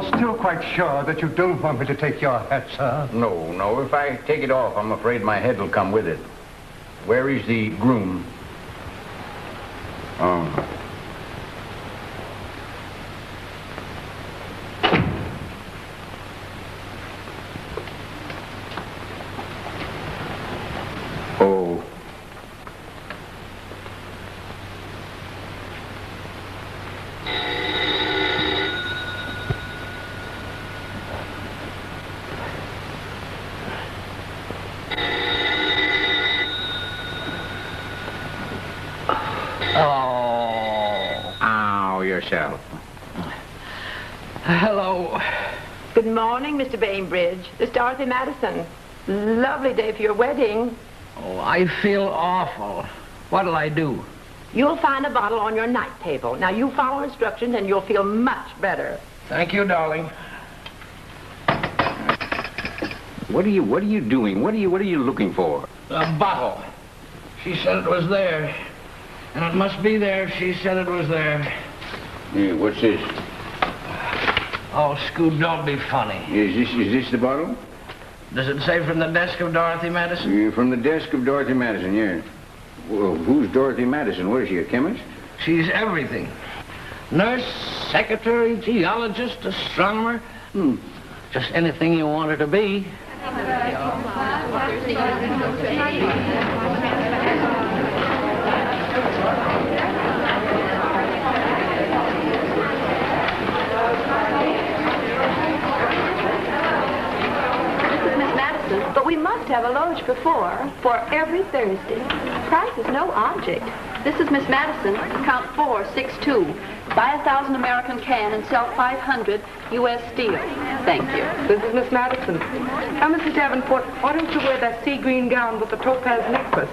You're still quite sure that you don't want me to take your hat, sir? No, no. If I take it off, I'm afraid my head will come with it. Where is the groom? Oh. Oh. Yourself. Hello. Good morning, Mr. Bainbridge. This is Dorothy Madison. Lovely day for your wedding. Oh, I feel awful. What'll I do? You'll find a bottle on your night table. Now, you follow instructions and you'll feel much better. Thank you, darling. What are you doing? What are you looking for? A bottle. She said it was there. And it must be there. She said it was there. Yeah, what's this? Oh, Scoot, don't be funny. Is this the bottle? Does it say from the desk of Dorothy Madison? Yeah, from the desk of Dorothy Madison, yeah. Well, who's Dorothy Madison? What is she, a chemist? She's everything. Nurse, secretary, geologist, astronomer. Just anything you want her to be. But we must have a loge for every Thursday. Price is no object. This is Miss Madison, account 462. Buy 1,000 American can and sell 500 U.S. steel. Thank you. This is Miss Madison. Now, Mrs. Davenport, why don't you wear that sea green gown with the topaz necklace?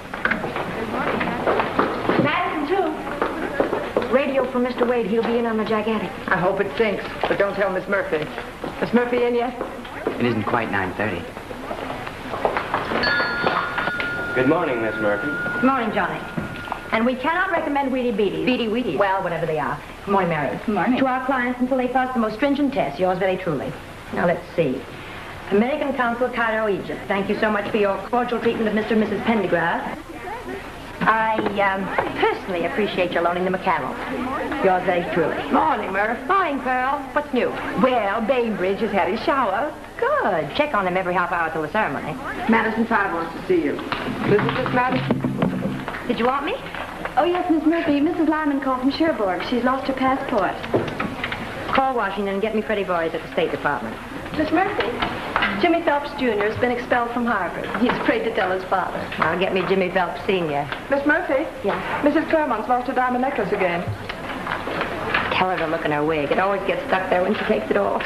Madison, too. Radio from Mr. Wade. He'll be in on the gigantic. I hope it sinks, but don't tell Miss Murphy. Miss Murphy in yet? It isn't quite 9:30. Good morning, Miss Murphy. Good morning, Johnny. And we cannot recommend Weedy Beaties. Beady Weedy. Well, whatever they are. Good morning, Mary. Good morning. To our clients until they pass the most stringent test. Yours very truly. Now, let's see. American Consul, Cairo, Egypt. Thank you so much for your cordial treatment of Mr. and Mrs. Pendergrass. I personally appreciate your loaning them a camel. Yours very truly. Morning, Murph. Morning, Pearl. What's new? Well, Bainbridge has had his shower. Good. Check on him every half hour till the ceremony. Madison 5 wants to see you. This is Miss Madison. Did you want me? Oh, yes, Miss Murphy. Mrs. Lyman called from Cherbourg. She's lost her passport. Call Washington and get me Freddie Boys at the State Department. Miss Murphy, Jimmy Phelps Jr. has been expelled from Harvard. He's afraid to tell his father. I'll get me Jimmy Phelps Sr. Miss Murphy? Yeah? Mrs. Claremont's lost her diamond necklace again. Tell her to look in her wig. It always gets stuck there when she takes it off.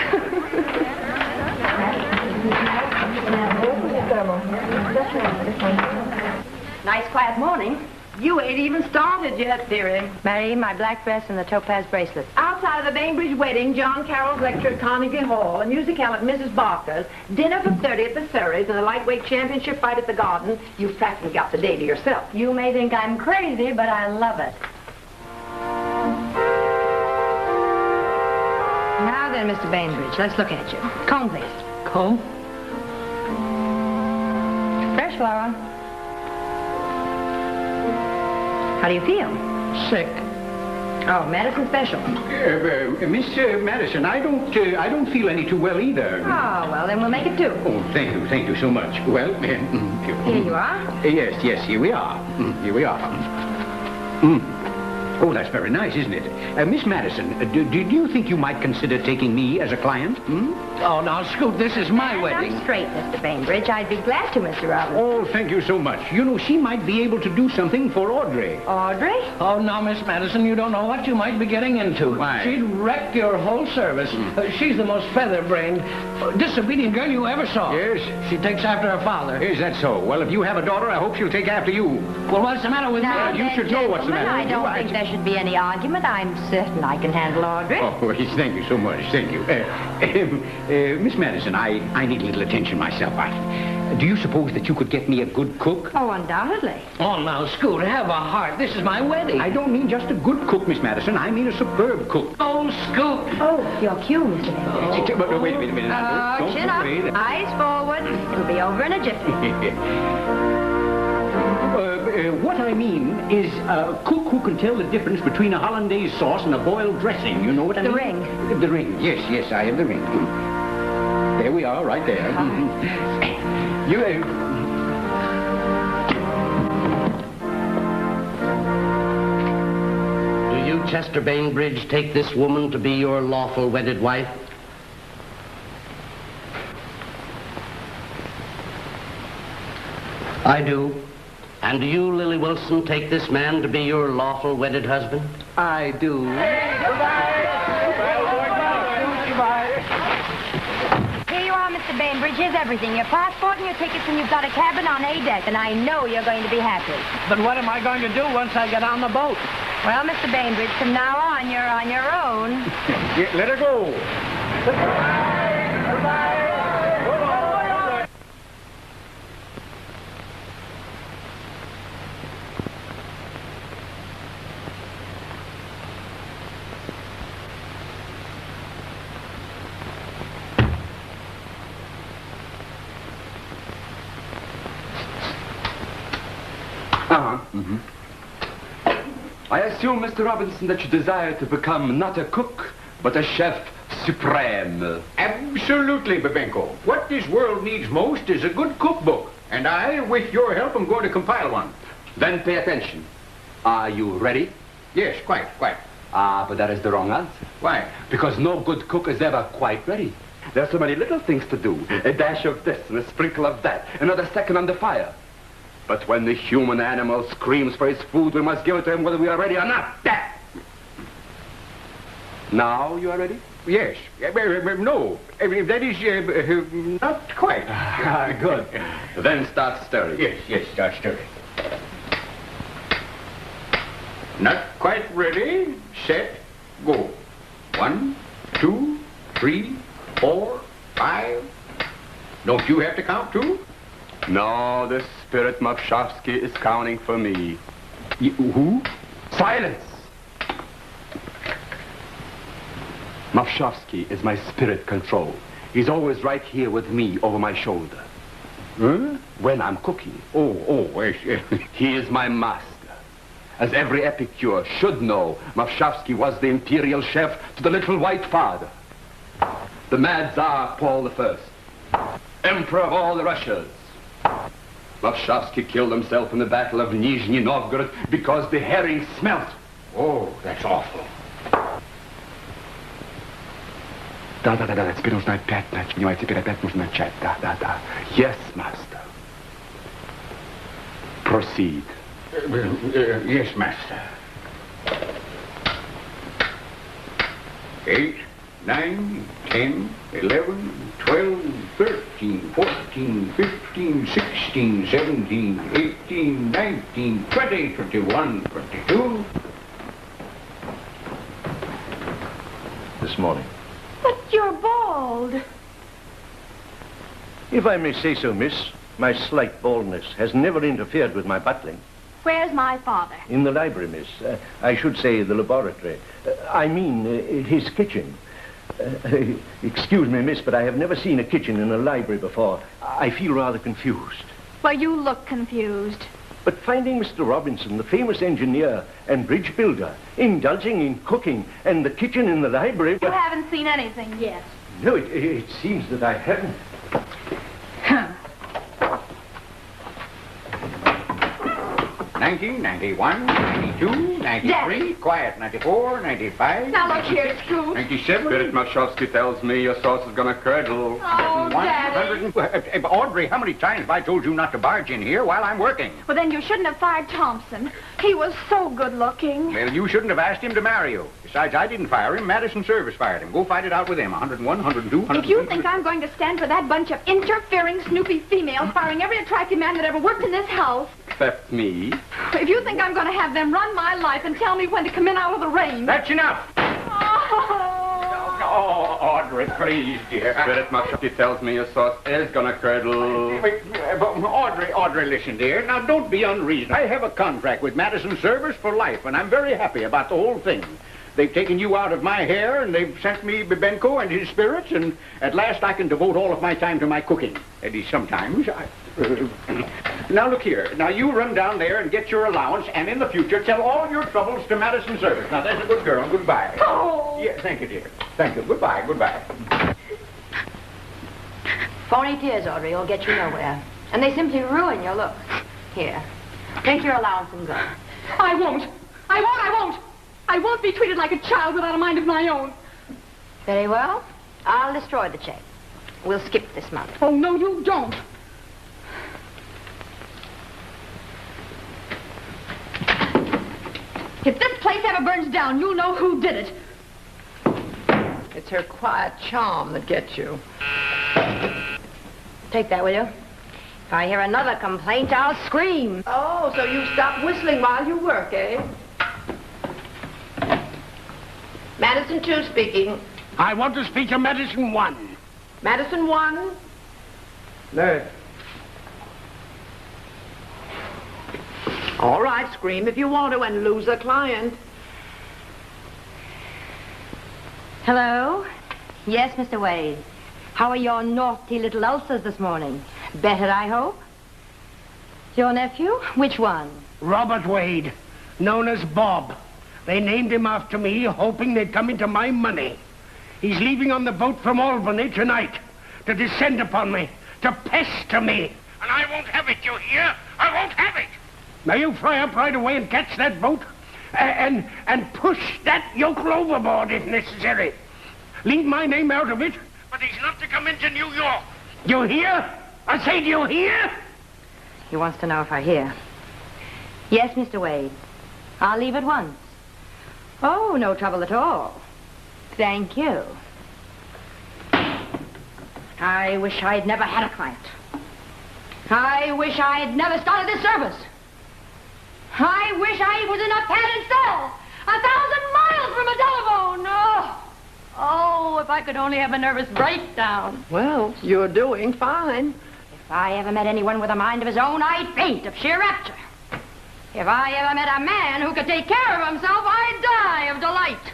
Nice, quiet morning. You ain't even started yet, dearie. Mary, my black dress and the topaz bracelet. Outside of the Bainbridge wedding, John Carroll's lecture at Carnegie Hall, a musicale at Mrs. Barker's, dinner for 30 at the Surrey's, and a lightweight championship fight at the Garden. You've practically got the day to yourself. You may think I'm crazy, but I love it. Now then, Mr. Bainbridge, let's look at you. Comb, please. Comb? Fresh flower. How do you feel? Sick. Oh, medicine special. Miss Madison, I don't feel any too well either. Oh, well, then we'll make it two. Oh, thank you so much. Well, Here you are. Yes, here we are. Here we are. Oh, that's very nice, isn't it? Miss Madison, do you think you might consider taking me as a client? Oh, now, Scoot, this is my wedding. Now straight, Mr. Bainbridge. I'd be glad to, Mr. Roberts. Oh, thank you so much. You know, she might be able to do something for Audrey. Audrey? Oh, now, Miss Madison, you don't know what you might be getting into. Why? She'd wreck your whole service. She's the most feather-brained, disobedient girl you ever saw. Yes? She takes after her father. Is that so? Well, if you have a daughter, I hope she'll take after you. Well, what's the matter with Now, me? you then, should know what's the matter I with you. don't think there should be any argument. I'm certain I can handle Audrey. Oh, yes, thank you so much. Thank you. Miss Madison, I need a little attention myself. Do you suppose that you could get me a good cook? Oh, undoubtedly. Oh, now, Scoot, have a heart. This is my wedding. I don't mean just a good cook, Miss Madison. I mean a superb cook. Oh, Scoot. Oh, your cue, Mr. Bennett. Wait a minute. Don't Chin up, wait. eyes forward. It'll be over in a jiffy. What I mean is a cook who can tell the difference between a hollandaise sauce and a boiled dressing. You know what I mean? The ring. The ring. Yes, I have the ring. There we are, right there. You... Do you, Chester Bainbridge, take this woman to be your lawful wedded wife? I do. And do you, Lily Wilson, take this man to be your lawful wedded husband? I do. Here you are, Mr. Bainbridge. Here's everything. Your passport and your tickets, and you've got a cabin on A deck, and I know you're going to be happy. But what am I going to do once I get on the boat? Well, Mr. Bainbridge, from now on, you're on your own. Let her go. I assume, Mr. Robinson, that you desire to become not a cook, but a chef supreme. Absolutely, Bibenko. What this world needs most is a good cookbook. And I, with your help, am going to compile one. Then pay attention. Are you ready? Yes, quite. But that is the wrong answer. Why? Because no good cook is ever quite ready. There are so many little things to do. A dash of this and a sprinkle of that. Another second on the fire. But when the human animal screams for his food, we must give it to him whether we are ready or not. That! Now you are ready? Yes. No. That is, not quite. Good. Then start stirring. Yes, start stirring. Not quite ready. Set. Go. 1, 2, 3, 4, 5. Don't you have to count too? No, the spirit Mavshavsky is counting for me. Who? Silence! Mavshavsky is my spirit control. He's always right here with me over my shoulder. Huh? When I'm cooking. Yes. He is my master. As every epicure should know, Mavshavsky was the imperial chef to the little white father. The mad Tsar Paul I, emperor of all the Russias. Mavshavsky killed himself in the Battle of Nizhny Novgorod because the herring smelt. Oh, that's awful. Да. Теперь нужно опять начать. Понимаете, теперь опять нужно начать. Да. Yes, master. Proceed. Yes, master. 8, 9, 10, 11, 12, 13, 14, 15, 16, 17, 18, 19, 20, 21, 22. This morning. But you're bald. If I may say so, miss, my slight baldness has never interfered with my butling. Where's my father? In the library, miss. I should say the laboratory. I mean, his kitchen. Excuse me, miss, but I have never seen a kitchen in a library before. I feel rather confused. Well, you look confused. But finding Mr. Robinson, the famous engineer and bridge builder, indulging in cooking and the kitchen in the library... You haven't seen anything yet. No, it seems that I haven't. 90, 91, 92, 93, Daddy. Quiet, 94, 95, Now look here, Scoot. 97. Spirit Mavshavsky tells me your sauce is gonna curdle. Oh, Daddy. Audrey, how many times have I told you not to barge in here while I'm working? Well, then you shouldn't have fired Thompson. He was so good looking. Well, you shouldn't have asked him to marry you. Besides, I didn't fire him. Madison Service fired him. Go fight it out with him. 101, 102, 103. If you think I'm going to stand for that bunch of interfering, snoopy females firing every attractive man that ever worked in this house, Except me. if you think I'm going to have them run my life and tell me when to come in out of the rain... That's enough. Oh. Oh, Audrey, please, dear. Spirit Mischa tells me your sauce is gonna curdle. But Audrey, listen, dear. Now, don't be unreasonable. I have a contract with Madison Service for life, and I'm very happy about the whole thing. They've taken you out of my hair, and they've sent me Bibenko and his spirits, and at last I can devote all of my time to my cooking. At least sometimes. Now, look here. Now, you run down there and get your allowance, and in the future, tell all your troubles to Madison Service. Now, that's a good girl. Goodbye. Oh! Yeah, thank you, dear. Thank you. Goodbye, goodbye. Phony tears, Audrey, will get you nowhere. And they simply ruin your look. Here, take your allowance and go. I won't. I won't be treated like a child without a mind of my own. Very well. I'll destroy the check. We'll skip this month. Oh, no, you don't. If this place ever burns down, you'll know who did it. It's her quiet charm that gets you. Take that, will you? If I hear another complaint, I'll scream. Oh, so you stop whistling while you work, eh? Madison 2 speaking. I want to speak to Madison 1. Madison 1. Nurse. All right, scream if you want to and lose a client. Hello? Yes, Mr. Wade. How are your naughty little ulcers this morning? Better, I hope? Your nephew? Which one? Robert Wade, known as Bob. They named him after me, hoping they'd come into my money. He's leaving on the boat from Albany tonight to descend upon me, to pester me. And I won't have it, you hear? I won't have it. Now you fly up right away and catch that boat and push that yokel overboard if necessary. Leave my name out of it, but he's not to come into New York. You hear? I say, do you hear? He wants to know if I hear. Yes, Mr. Wade. I'll leave at once. Oh, no trouble at all. Thank you. I wish I'd never had a client. I wish I'd never started this service. I wish I was in a padded cell 1,000 miles from a telephone. Oh, if I could only have a nervous breakdown. Well, you're doing fine. If I ever met anyone with a mind of his own, I'd faint of sheer rapture. If I ever met a man who could take care of himself, I'd die of delight.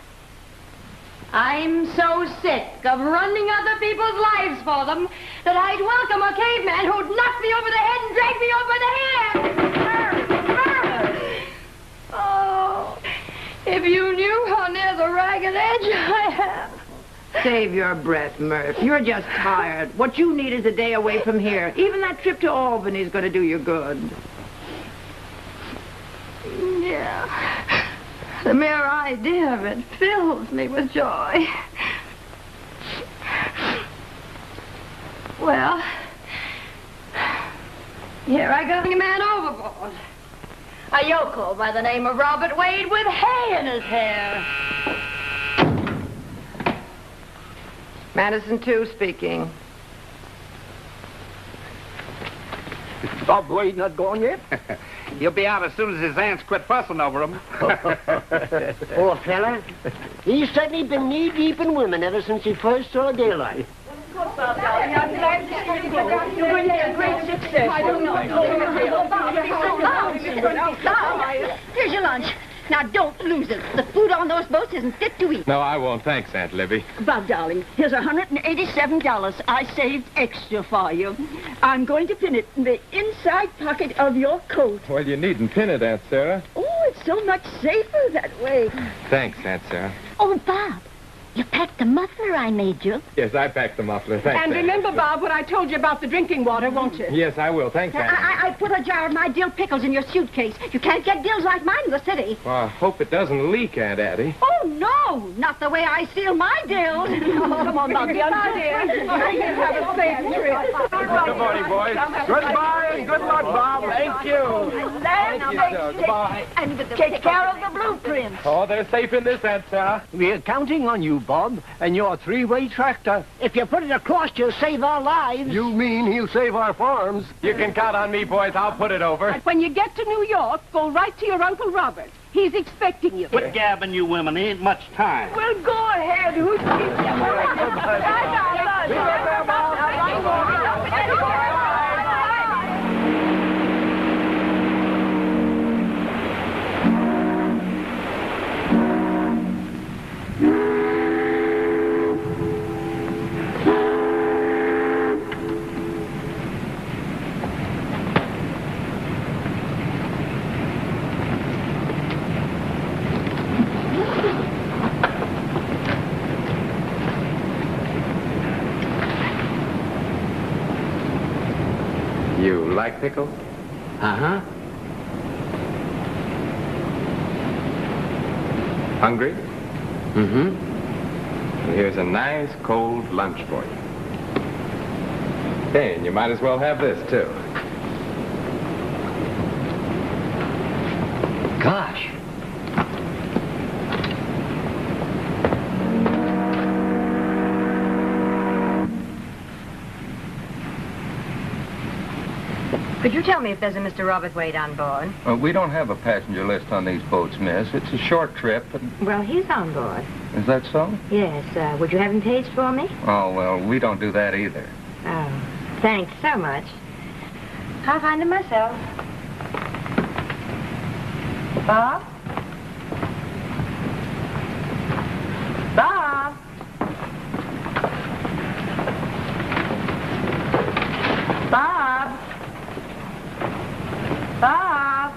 I'm so sick of running other people's lives for them that I'd welcome a caveman who'd knock me over the head and drag me off by the hand. Oh, if you knew how near the ragged edge I am. Save your breath, Murph. You're just tired. What you need is a day away from here. Even that trip to Albany is going to do you good. Yeah. The mere idea of it fills me with joy. Well, here I go, a man overboard. A yokel by the name of Robert Wade with hay in his hair. Madison 2 speaking. Bob Wade not gone yet? He'll be out as soon as his aunts quit fussing over him. Poor fella. He's certainly been knee-deep in women ever since he first saw daylight. Here's your lunch. Now, don't lose it. The food on those boats isn't fit to eat. No, I won't. Thanks, Aunt Libby. Bob, darling, here's $187 I saved extra for you. I'm going to pin it in the inside pocket of your coat. Well, you needn't pin it, Aunt Sarah. Oh, it's so much safer that way. Thanks, Aunt Sarah. Oh, Bob, you packed the muffler I made you. Yes, I packed the muffler. Thanks, And Aunt. remember, Bob, what I told you about the drinking water, won't you? Yes, I will. Thanks, Aunt. I put a jar of my dill pickles in your suitcase. You can't get dills like mine in the city. Well, I hope it doesn't leak, Aunt Addie. Oh, no, not the way I seal my dills. Oh, come on, Bob. Goodbye, dear. Have a safe trip. Good morning, boys. Goodbye and good luck, Bob. Thank you. Thank you, sir. Goodbye. And take care of the blueprints. Oh, they're safe in this, Aunt Sarah. We're counting on you, Bob, and your three-way tractor. If you put it across, you'll save our lives. You mean he'll save our farms? You can count on me, boys. I'll put it over. When you get to New York, go right to your Uncle Robert. He's expecting you. Quit gabbing, you women. Ain't much time. Well, go ahead. Who's You like pickles? Uh-huh. Hungry? Mm-hmm. Well, here's a nice cold lunch for you. Hey, and you might as well have this, too. Gosh. Could you tell me if there's a Mr. Robert Wade on board? We don't have a passenger list on these boats, miss. It's a short trip. Well, he's on board. Is that so? Yes. Would you have him paged for me? Oh, well, we don't do that either. Oh, thanks so much. I'll find him myself. Bob? Bob? Bob? Bob?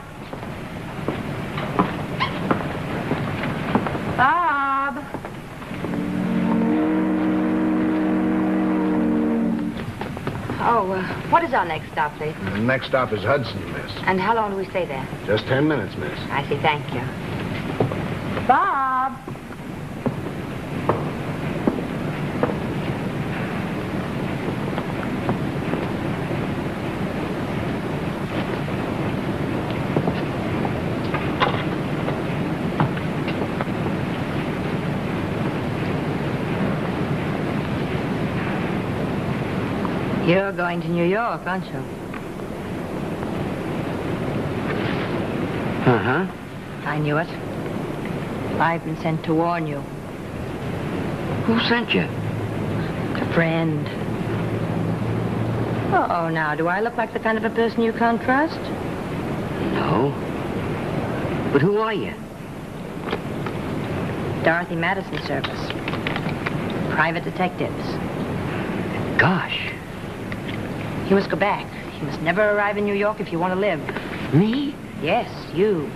Bob? Oh, what is our next stop, please? The next stop is Hudson, miss. And how long do we stay there? Just 10 minutes, miss. I see, thank you. Bob? You're going to New York, aren't you? Uh-huh. I knew it. I've been sent to warn you. Who sent you? A friend. Oh, now, do I look like the kind of a person you can't trust? No. But who are you? Dorothy Madison Service. Private detectives. Gosh. You must go back. You must never arrive in New York if you want to live. Me? Yes, you.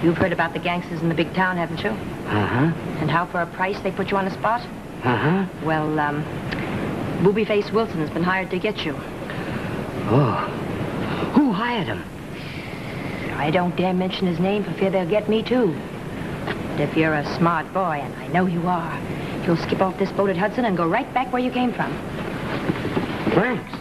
You've heard about the gangsters in the big town, haven't you? Uh-huh. And how for a price they put you on the spot? Uh-huh. Well, Booby-Face Wilson has been hired to get you. Oh. Who hired him? I don't dare mention his name for fear they'll get me, too. But if you're a smart boy, and I know you are, you'll skip off this boat at Hudson and go right back where you came from. Thanks.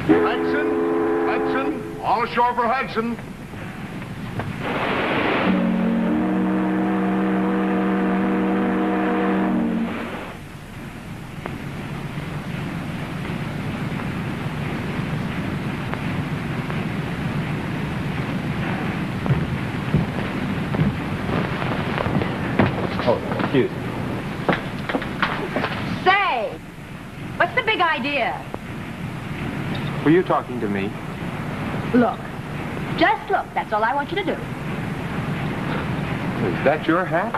Hudson, all ashore for Hudson. Excuse me. Say, what's the big idea? Were you talking to me? Look. Just look. That's all I want you to do. Is that your hat?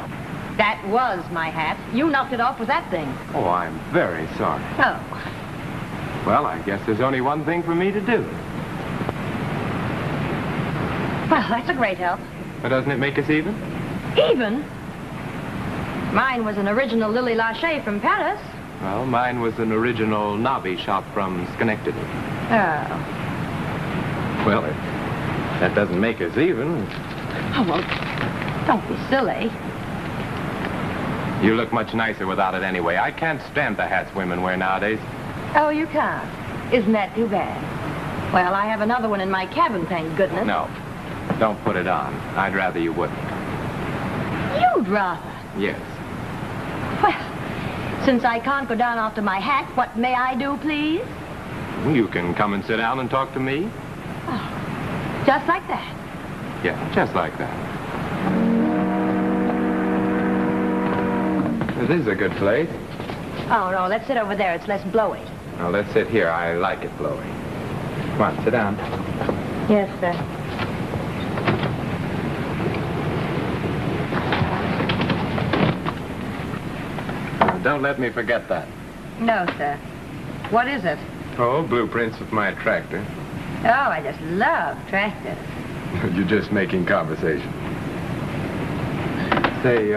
That was my hat. You knocked it off with that thing. Oh, I'm very sorry. Oh. Well, I guess there's only one thing for me to do. Well, that's a great help. But doesn't it make us even? Even? Mine was an original Lily Lachey from Paris. Well, mine was an original Nobby shop from Schenectady. Oh. Well, that doesn't make us even. Oh, well, don't be silly. You look much nicer without it anyway. I can't stand the hats women wear nowadays. Oh, you can't? Isn't that too bad? Well, I have another one in my cabin, thank goodness. No. Don't put it on. I'd rather you wouldn't. You'd rather? Yes. Well, since I can't go down after my hat, what may I do, please? You can come and sit down and talk to me. Oh, just like that? Yeah, just like that. This is a good place. Oh, no, let's sit over there. It's less blowy. Now, let's sit here. I like it blowy. Come on, sit down. Yes, sir. Don't let me forget that. No, sir. What is it? Oh, blueprints of my tractor. Oh, I just love tractors. You're just making conversation. Say,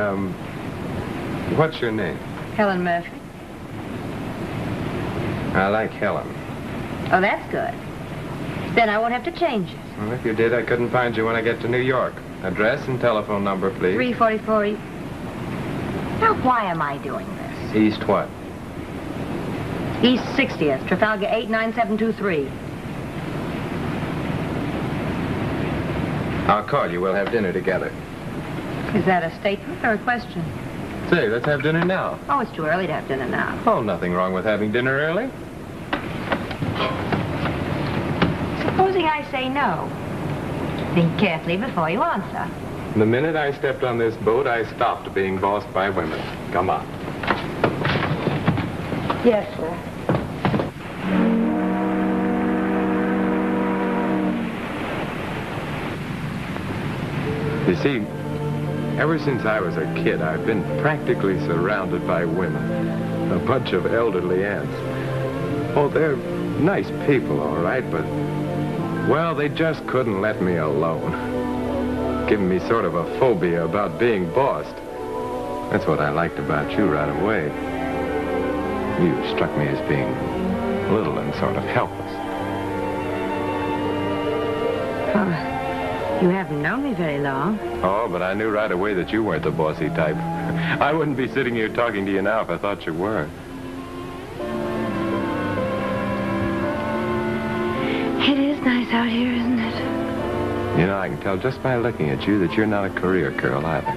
what's your name? Helen Murphy. I like Helen. Oh, that's good. Then I won't have to change it. Well, if you did, I couldn't find you when I get to New York. Address and telephone number, please. 344 East. Now, why am I doing this? East what? East 60th, Trafalgar 89723. I'll call you. We'll have dinner together. Is that a statement or a question? Say, let's have dinner now. Oh, it's too early to have dinner now. Oh, nothing wrong with having dinner early. Supposing I say no. Think carefully before you answer. The minute I stepped on this boat, I stopped being bossed by women. Come on. Yes, sir. You see, ever since I was a kid, I've been practically surrounded by women. A bunch of elderly aunts. Oh, they're nice people, all right, but, well, they just couldn't let me alone. Giving me sort of a phobia about being bossed. That's what I liked about you right away. You struck me as being little and sort of helpless. You haven't known me very long. Oh, but I knew right away that you weren't the bossy type. I wouldn't be sitting here talking to you now if I thought you were. It is nice out here, isn't it? You know, I can tell just by looking at you that you're not a career girl either.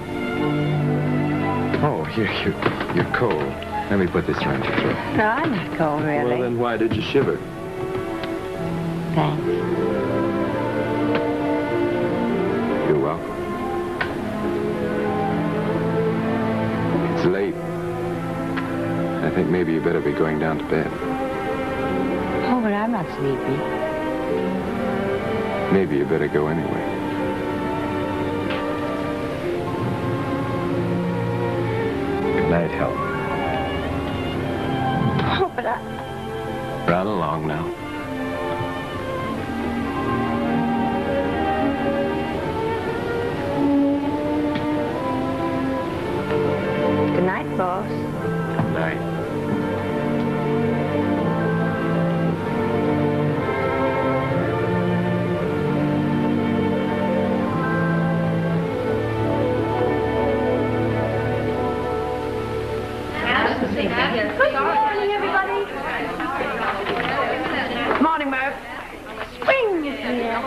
Oh, you're cold. Let me put this around your throat. No, I'm not cold, really. Well, then why did you shiver? Thanks. You're welcome. It's late. I think maybe you better be going down to bed. Oh, but I'm not sleepy. Maybe you better go anyway. Good night, Helen. Oh, but Run along now. Good night, boss. Good night. Good morning, everybody. Morning, Murph. Spring is here.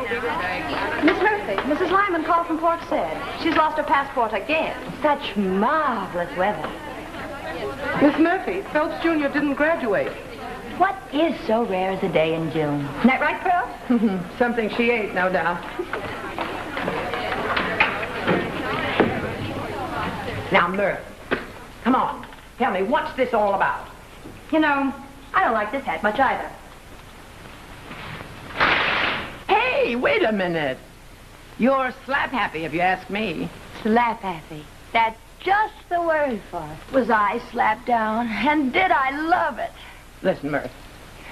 Miss Murphy, Mrs. Lyman called from Port Said. She's lost her passport again. Such marvelous weather. Miss Murphy, Phelps Jr. didn't graduate. What is so rare as a day in June? Isn't that right, Pearl? Something she ate, no doubt. Now, Murph, come on. Tell me, what's this all about? You know, I don't like this hat much either. Hey, wait a minute. You're slap happy, if you ask me. Slap happy. That's just the word for it. Was I slapped down? And did I love it? Listen, Murph,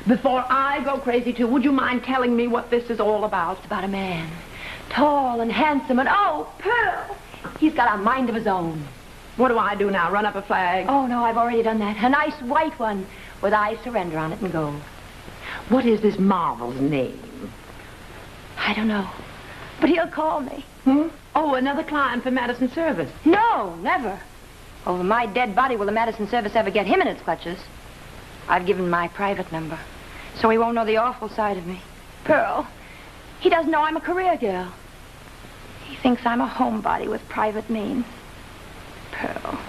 before I go crazy, too, would you mind telling me what this is all about? It's about a man. Tall and handsome and, oh, Pearl, he's got a mind of his own. What do I do now, run up a flag? Oh, no, I've already done that. A nice white one with I surrender on it in gold. What is this Marvel's name? I don't know. But he'll call me. Oh, another client for Madison Service. No, never. Over my dead body will the Madison Service ever get him in its clutches. I've given my private number, so he won't know the awful side of me. Pearl, he doesn't know I'm a career girl. He thinks I'm a homebody with private means. Pearl,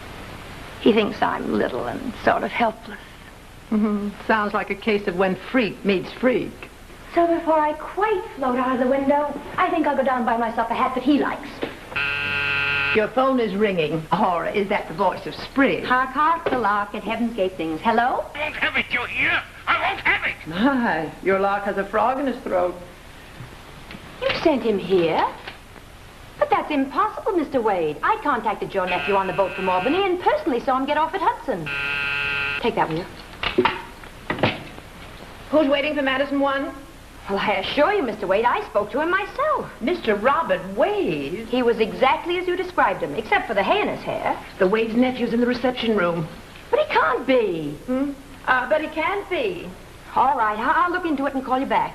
he thinks I'm little and sort of helpless. Sounds like a case of when freak meets freak. So before I quite float out of the window, I think I'll go down and buy myself a hat that he likes. Your phone is ringing. Or is that the voice of spring? Hark, hark, the lark at heaven's gate sings. Hello? I won't have it, you hear? I won't have it! My, your lark has a frog in his throat. You sent him here? But that's impossible, Mr. Wade. I contacted your nephew on the boat from Albany and personally saw him get off at Hudson. Take that, will you? Who's waiting for Madison 1? Well, I assure you, Mr. Wade, I spoke to him myself. Mr. Robert Wade? He was exactly as you described him, except for the hay in his hair. The Wade's nephew's in the reception room. But he can't be. But he can be. All right, I'll look into it and call you back.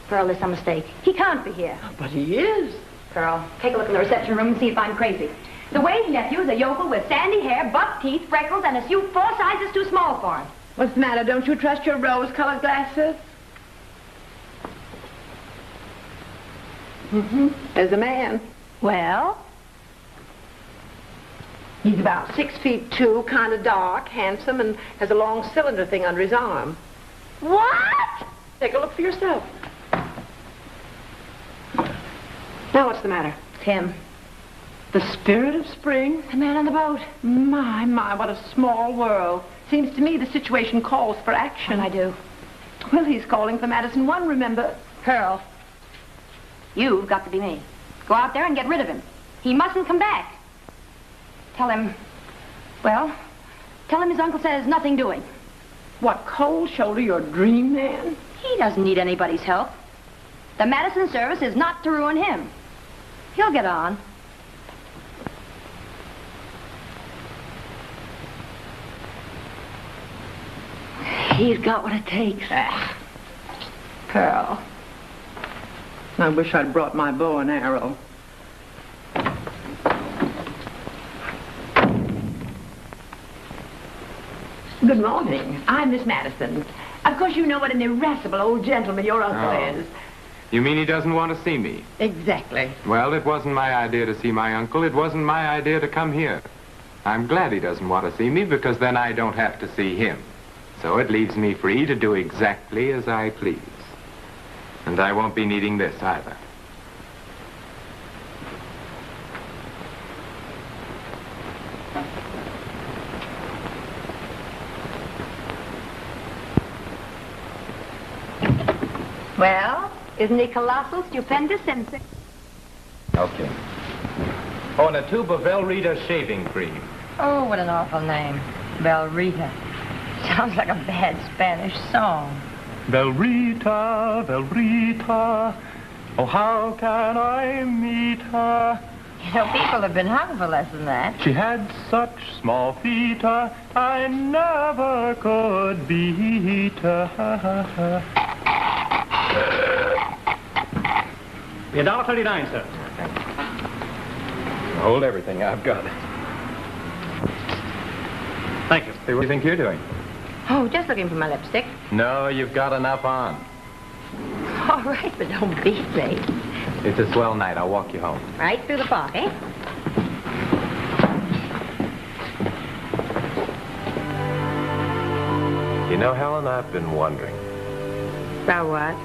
Pearl, there's some mistake. He can't be here. But he is. Pearl, take a look in the reception room and see if I'm crazy. The Wade nephew is a yokel with sandy hair, buck teeth, freckles, and a suit 4 sizes too small for him. What's the matter? Don't you trust your rose-colored glasses? There's a man. Well? He's about 6'2", kind of dark, handsome, and has a long cylinder thing under his arm. What? Take a look for yourself. Now, what's the matter? It's him. The spirit of spring? The man on the boat. My, what a small world. Seems to me the situation calls for action. I do. Well, he's calling for Madison 1, remember? Pearl, you've got to be me. Go out there and get rid of him. He mustn't come back. Tell him his uncle says nothing doing. What, cold shoulder your dream man? He doesn't need anybody's help. The Madison service is not to ruin him. He'll get on. He's got what it takes. Pearl. I wish I'd brought my bow and arrow. Good morning. I'm Miss Madison. Of course, you know what an irascible old gentleman your uncle is. You mean he doesn't want to see me? Exactly. Well, it wasn't my idea to see my uncle. It wasn't my idea to come here. I'm glad he doesn't want to see me because then I don't have to see him. So it leaves me free to do exactly as I please. And I won't be needing this either. Well, isn't he colossal, stupendous, and... Okay. Oh, and a tube of Velrita shaving cream. Oh, what an awful name. Velrita. Sounds like a bad Spanish song. Velrita, Velrita, oh, how can I meet her? You know, people have been hung for less than that. She had such small feet, I never could beat her. $1.39, sir. Hold everything. I've got it. Thank you. Hey, what do you think you're doing? Oh, just looking for my lipstick. No, you've got enough on. All right, but don't be late. It's a swell night. I'll walk you home. Right through the park, eh? You know, Helen, I've been wondering. About what?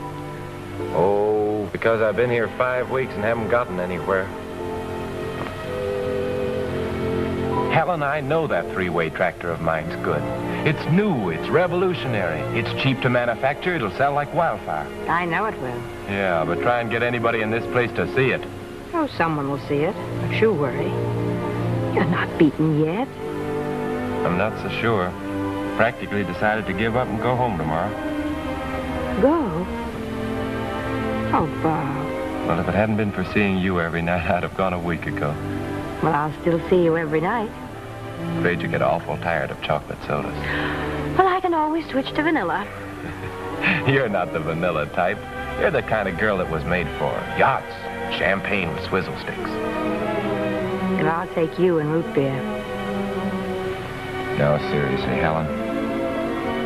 Oh, because I've been here 5 weeks and haven't gotten anywhere. Helen, I know that 3-way tractor of mine's good. It's new, it's revolutionary, it's cheap to manufacture, it'll sell like wildfire. I know it will. Yeah, but try and get anybody in this place to see it. Oh, someone will see it. Don't you worry. You're not beaten yet. I'm not so sure. Practically decided to give up and go home tomorrow. Go? Oh, Bob. Well, if it hadn't been for seeing you every night, I'd have gone a week ago. Well, I'll still see you every night. Afraid you get awful tired of chocolate sodas. Well, I can always switch to vanilla. You're not the vanilla type. You're the kind of girl that was made for yachts, champagne with swizzle sticks. And I'll take you and root beer. No, seriously, Helen.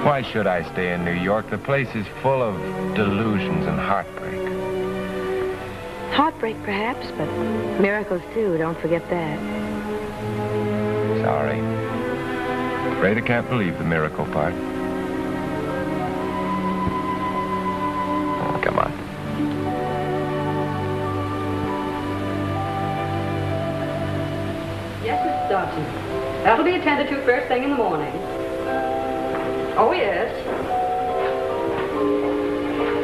Why should I stay in New York? The place is full of delusions and heartbreak. Heartbreak, perhaps, but miracles, too. Don't forget that. Sorry. Afraid I can't believe the miracle part. Oh, come on. Yes, Mrs. Dodson. That'll be attended to first thing in the morning. Oh, yes.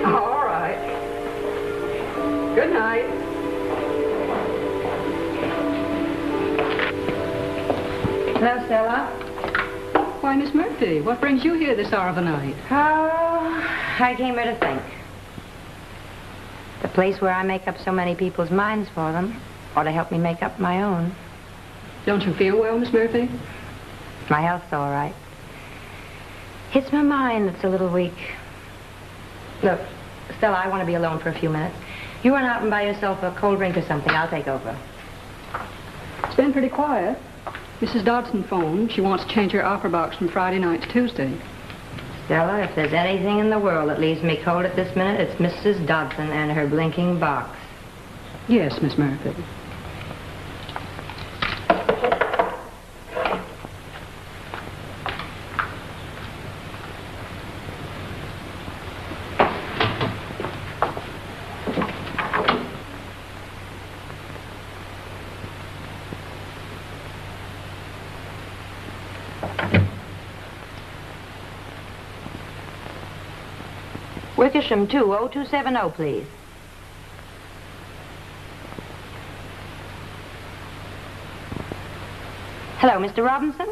All right. Good night. Hello, Stella. Why, Miss Murphy, what brings you here this hour of the night? Oh, I came here to think. The place where I make up so many people's minds for them ought to help me make up my own. Don't you feel well, Miss Murphy? My health's all right. It's my mind that's a little weak. Look, Stella, I want to be alone for a few minutes. You run out and buy yourself a cold drink or something. I'll take over. It's been pretty quiet. Mrs. Dodson phoned. She wants to change her opera box from Friday night to Tuesday. Stella, if there's anything in the world that leaves me cold at this minute, it's Mrs. Dodson and her blinking box. Yes, Miss Murphy. Wickersham 20270, please. Hello, Mr. Robinson?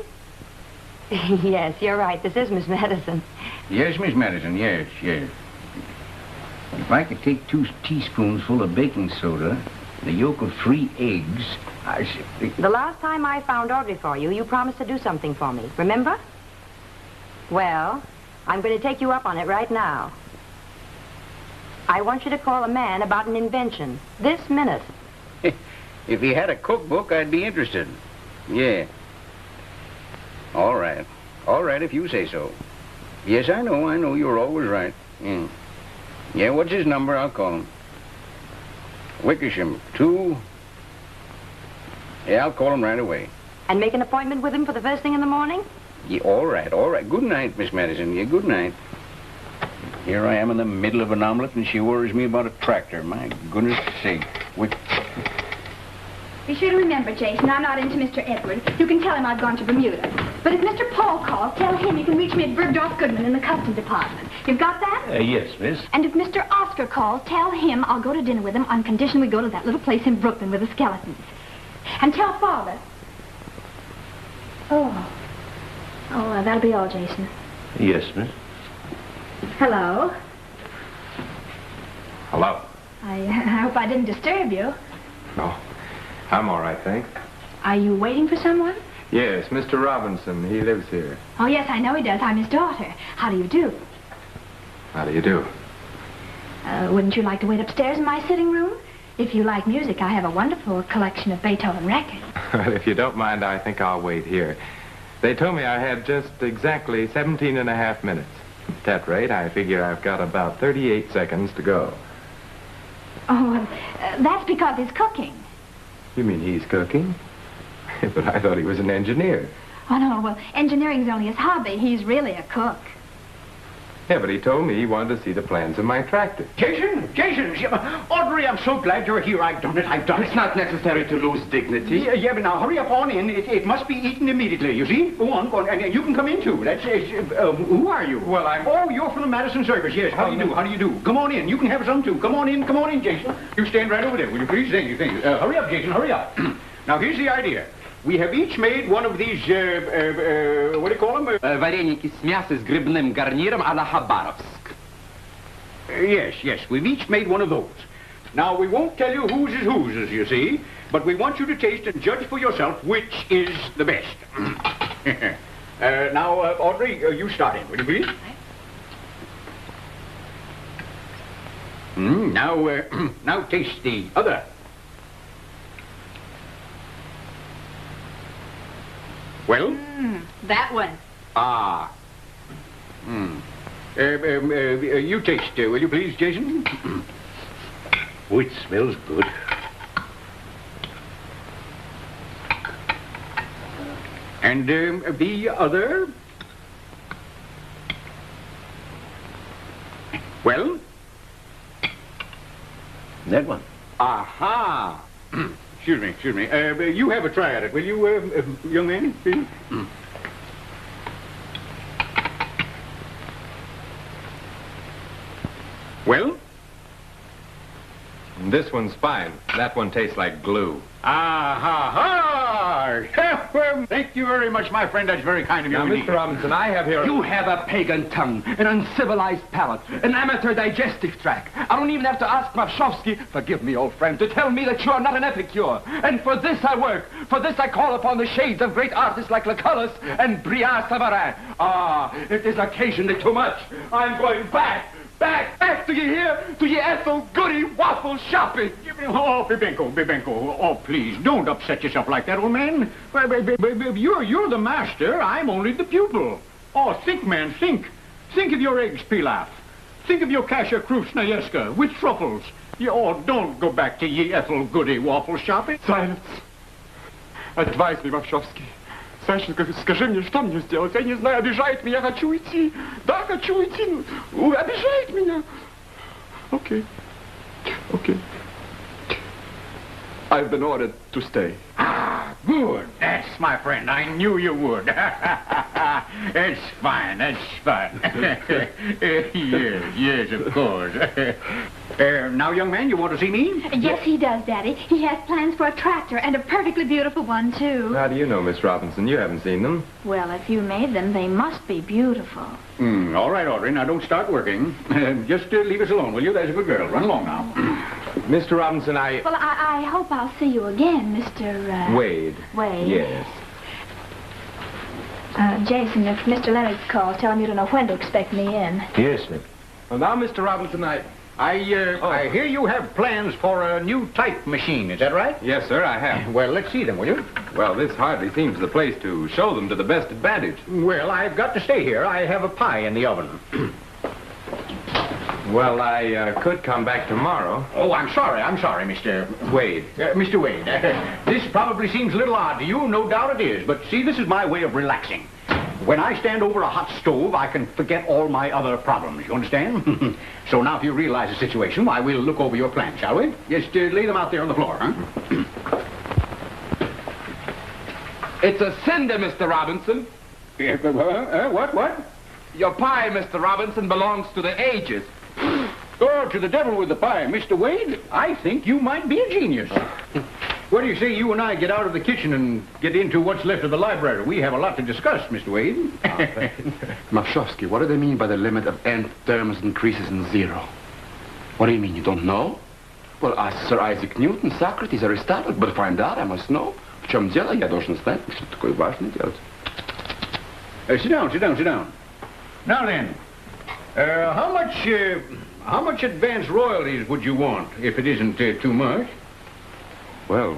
Yes, you're right. This is Miss Madison. Yes, Miss Madison, yes. If I could take 2 teaspoonsful of baking soda, the yolk of 3 eggs, I should... The last time I found Audrey for you, you promised to do something for me. Remember? Well, I'm going to take you up on it right now. I want you to call a man about an invention. This minute. If he had a cookbook, I'd be interested. Yeah. All right. All right, if you say so. Yes, I know. You're always right. Yeah, what's his number? I'll call him. Wickersham 2. Yeah, I'll call him right away. And make an appointment with him for the first thing in the morning? Yeah, all right. Good night, Miss Madison. Yeah, good night. Here I am in the middle of an omelet, and she worries me about a tractor. My goodness sake. Be sure to remember, Jason, I'm not into Mr. Edward. You can tell him I've gone to Bermuda. But if Mr. Paul calls, tell him you can reach me at Bergdorf Goodman in the customs department. You've got that? Yes, miss. And if Mr. Oscar calls, tell him I'll go to dinner with him on condition we go to that little place in Brooklyn with the skeletons. And tell Father. That'll be all, Jason. Yes, miss. Hello. Hello. I hope I didn't disturb you. No, I'm all right, thanks. Are you waiting for someone? Yes, Mr. Robinson. He lives here. Oh, yes, I know he does. I'm his daughter. How do you do? How do you do? Wouldn't you like to wait upstairs in my sitting room? If you like music, I have a wonderful collection of Beethoven records. Well, if you don't mind, I think I'll wait here. They told me I had just exactly 17 and a half minutes. At that rate, I figure I've got about 38 seconds to go. Oh, that's because he's cooking. You mean he's cooking? But I thought he was an engineer. Oh, no, well, engineering's only his hobby. He's really a cook. Yeah, but he told me he wanted to see the plans of my tractor. Jason! Audrey, I'm so glad you're here. I've done it. It's not necessary to lose dignity. Yeah, but now hurry up on in. It must be eaten immediately, you see? Go on. And you can come in, too. Who are you? Well, I'm... Oh, you're from the Madison service, yes. How do you do? Come on in. You can have some, too. Come on in, Jason. You stand right over there, will you please? Thank you. Hurry up, Jason, hurry up. Now, here's the idea. We have each made one of these, what do you call them? Вареники с мясом с грибным гарниром а-ла Хабаровск. Yes, we've each made one of those. Now, we won't tell you whose is whose, as you see, but we want you to taste and judge for yourself which is the best. Now, Audrey, you start in, will you please? Now taste the other. Well? That one. Ah. You taste, will you please, Jason? Oh, it smells good. And the other? Well? That one. Aha! Excuse me. You have a try at it, will you, young man? Please? Well? This one's fine. That one tastes like glue. Well, thank you very much, my friend. That's very kind of you. Now, indeed. Mr. Robinson, I have here... You have a pagan tongue, an uncivilized palate, an amateur digestive tract. I don't even have to ask Mavshovsky, forgive me, old friend, to tell me that you are not an epicure. And for this I work. For this I call upon the shades of great artists like Lucullus and Brillat Savarin. It is occasionally too much. I'm going back, do you hear? To your Ethel Goody waffle shopping. Oh, Bibenko. Oh, please, don't upset yourself like that, old man. You're the master. I'm only the pupil. Oh, think, man, think. Think of your eggs pilaf. Think of your kasha krusnayeska with truffles. Don't go back to ye Ethel Goody waffle shopping. Silence. Advise me, Mavshovsky. Саша, скажи мне, что мне сделать? Я не знаю, обижает меня, хочу уйти. Да, хочу уйти. Обижает меня. Okay. I've been ordered to stay. Good. That's my friend. I knew you would. That's fine. Yes, of course. Now, young man, you want to see me? Yes, he does, Daddy. He has plans for a tractor and a perfectly beautiful one, too. How do you know, Miss Robinson? You haven't seen them. Well, if you made them, they must be beautiful. All right, Audrey. Now, don't start working. Just leave us alone, will you? There's a good girl. Run along now. Mr. Robinson, Well, I hope I'll see you again, Mr. Wade. Wade. Yes. Jason, if Mr. Leonard calls, tell him you don't know when to expect me in. Yes, ma'am. Well, now, Mr. Robinson, I hear you have plans for a new type machine. Is that right? Yes, sir, I have. Well, let's see them, will you? Well, this hardly seems the place to show them to the best advantage. Well, I've got to stay here. I have a pie in the oven. Well, I could come back tomorrow. Oh, I'm sorry, Mr. Wade. Mr. Wade, this probably seems a little odd to you. No doubt it is. But see, this is my way of relaxing. When I stand over a hot stove, I can forget all my other problems. You understand? So now if you realize the situation, why, we'll look over your plans, shall we? Just lay them out there on the floor, huh? It's a cinder, Mr. Robinson. What? Your pie, Mr. Robinson, belongs to the ages. Oh, to the devil with the pie. Mr. Wade, I think you might be a genius. What do you say you and I get out of the kitchen and get into what's left of the library? We have a lot to discuss, Mr. Wade. Mavshovsky, what do they mean by the limit of nth terms increases in zero? What do you mean, you don't know? Well, ask Sir Isaac Newton, Socrates, Aristotle, but to find out, I must know. В чем дело? Я должен знать, что такое важное делать. Sit down. Now then, how much advance royalties would you want, if it isn't too much? Well,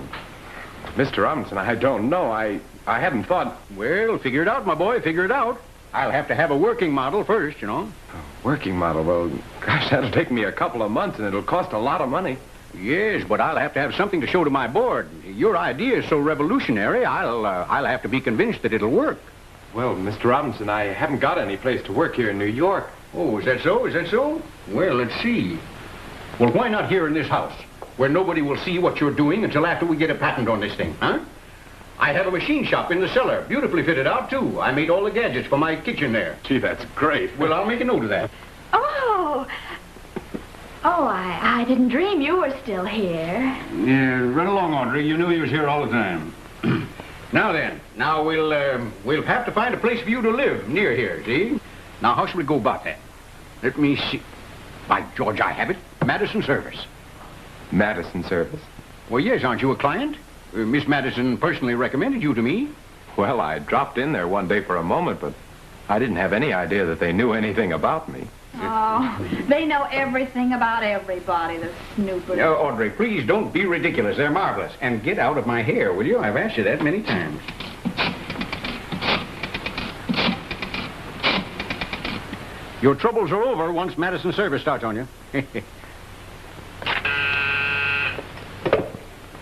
Mr. Robinson, I don't know. I haven't thought... Well, figure it out, my boy, figure it out. I'll have to have a working model first, you know. A working model? Well, gosh, that'll take me a couple of months, and it'll cost a lot of money. Yes, but I'll have to have something to show to my board. Your idea is so revolutionary, I'll have to be convinced that it'll work. Well, Mr. Robinson, I haven't got any place to work here in New York. Oh, is that so? Well, let's see. Well, why not here in this house, where nobody will see what you're doing until after we get a patent on this thing, huh? I have a machine shop in the cellar, beautifully fitted out, too. I made all the gadgets for my kitchen there. Gee, that's great. Well, I'll make a note of that. I didn't dream you were still here. Yeah, run along, Audrey. You knew he was here all the time. Now we'll have to find a place for you to live near here, see? Now, how should we go about that? Let me see. By George, I have it. Madison Service. Madison Service? Well, yes, aren't you a client? Miss Madison personally recommended you to me. Well, I dropped in there one day for a moment, but I didn't have any idea that they knew anything about me. Oh, they know everything about everybody, the snoopers. Oh, Audrey, please don't be ridiculous. They're marvelous. And get out of my hair, will you? I've asked you that many times. Your troubles are over once Madison Service starts on you.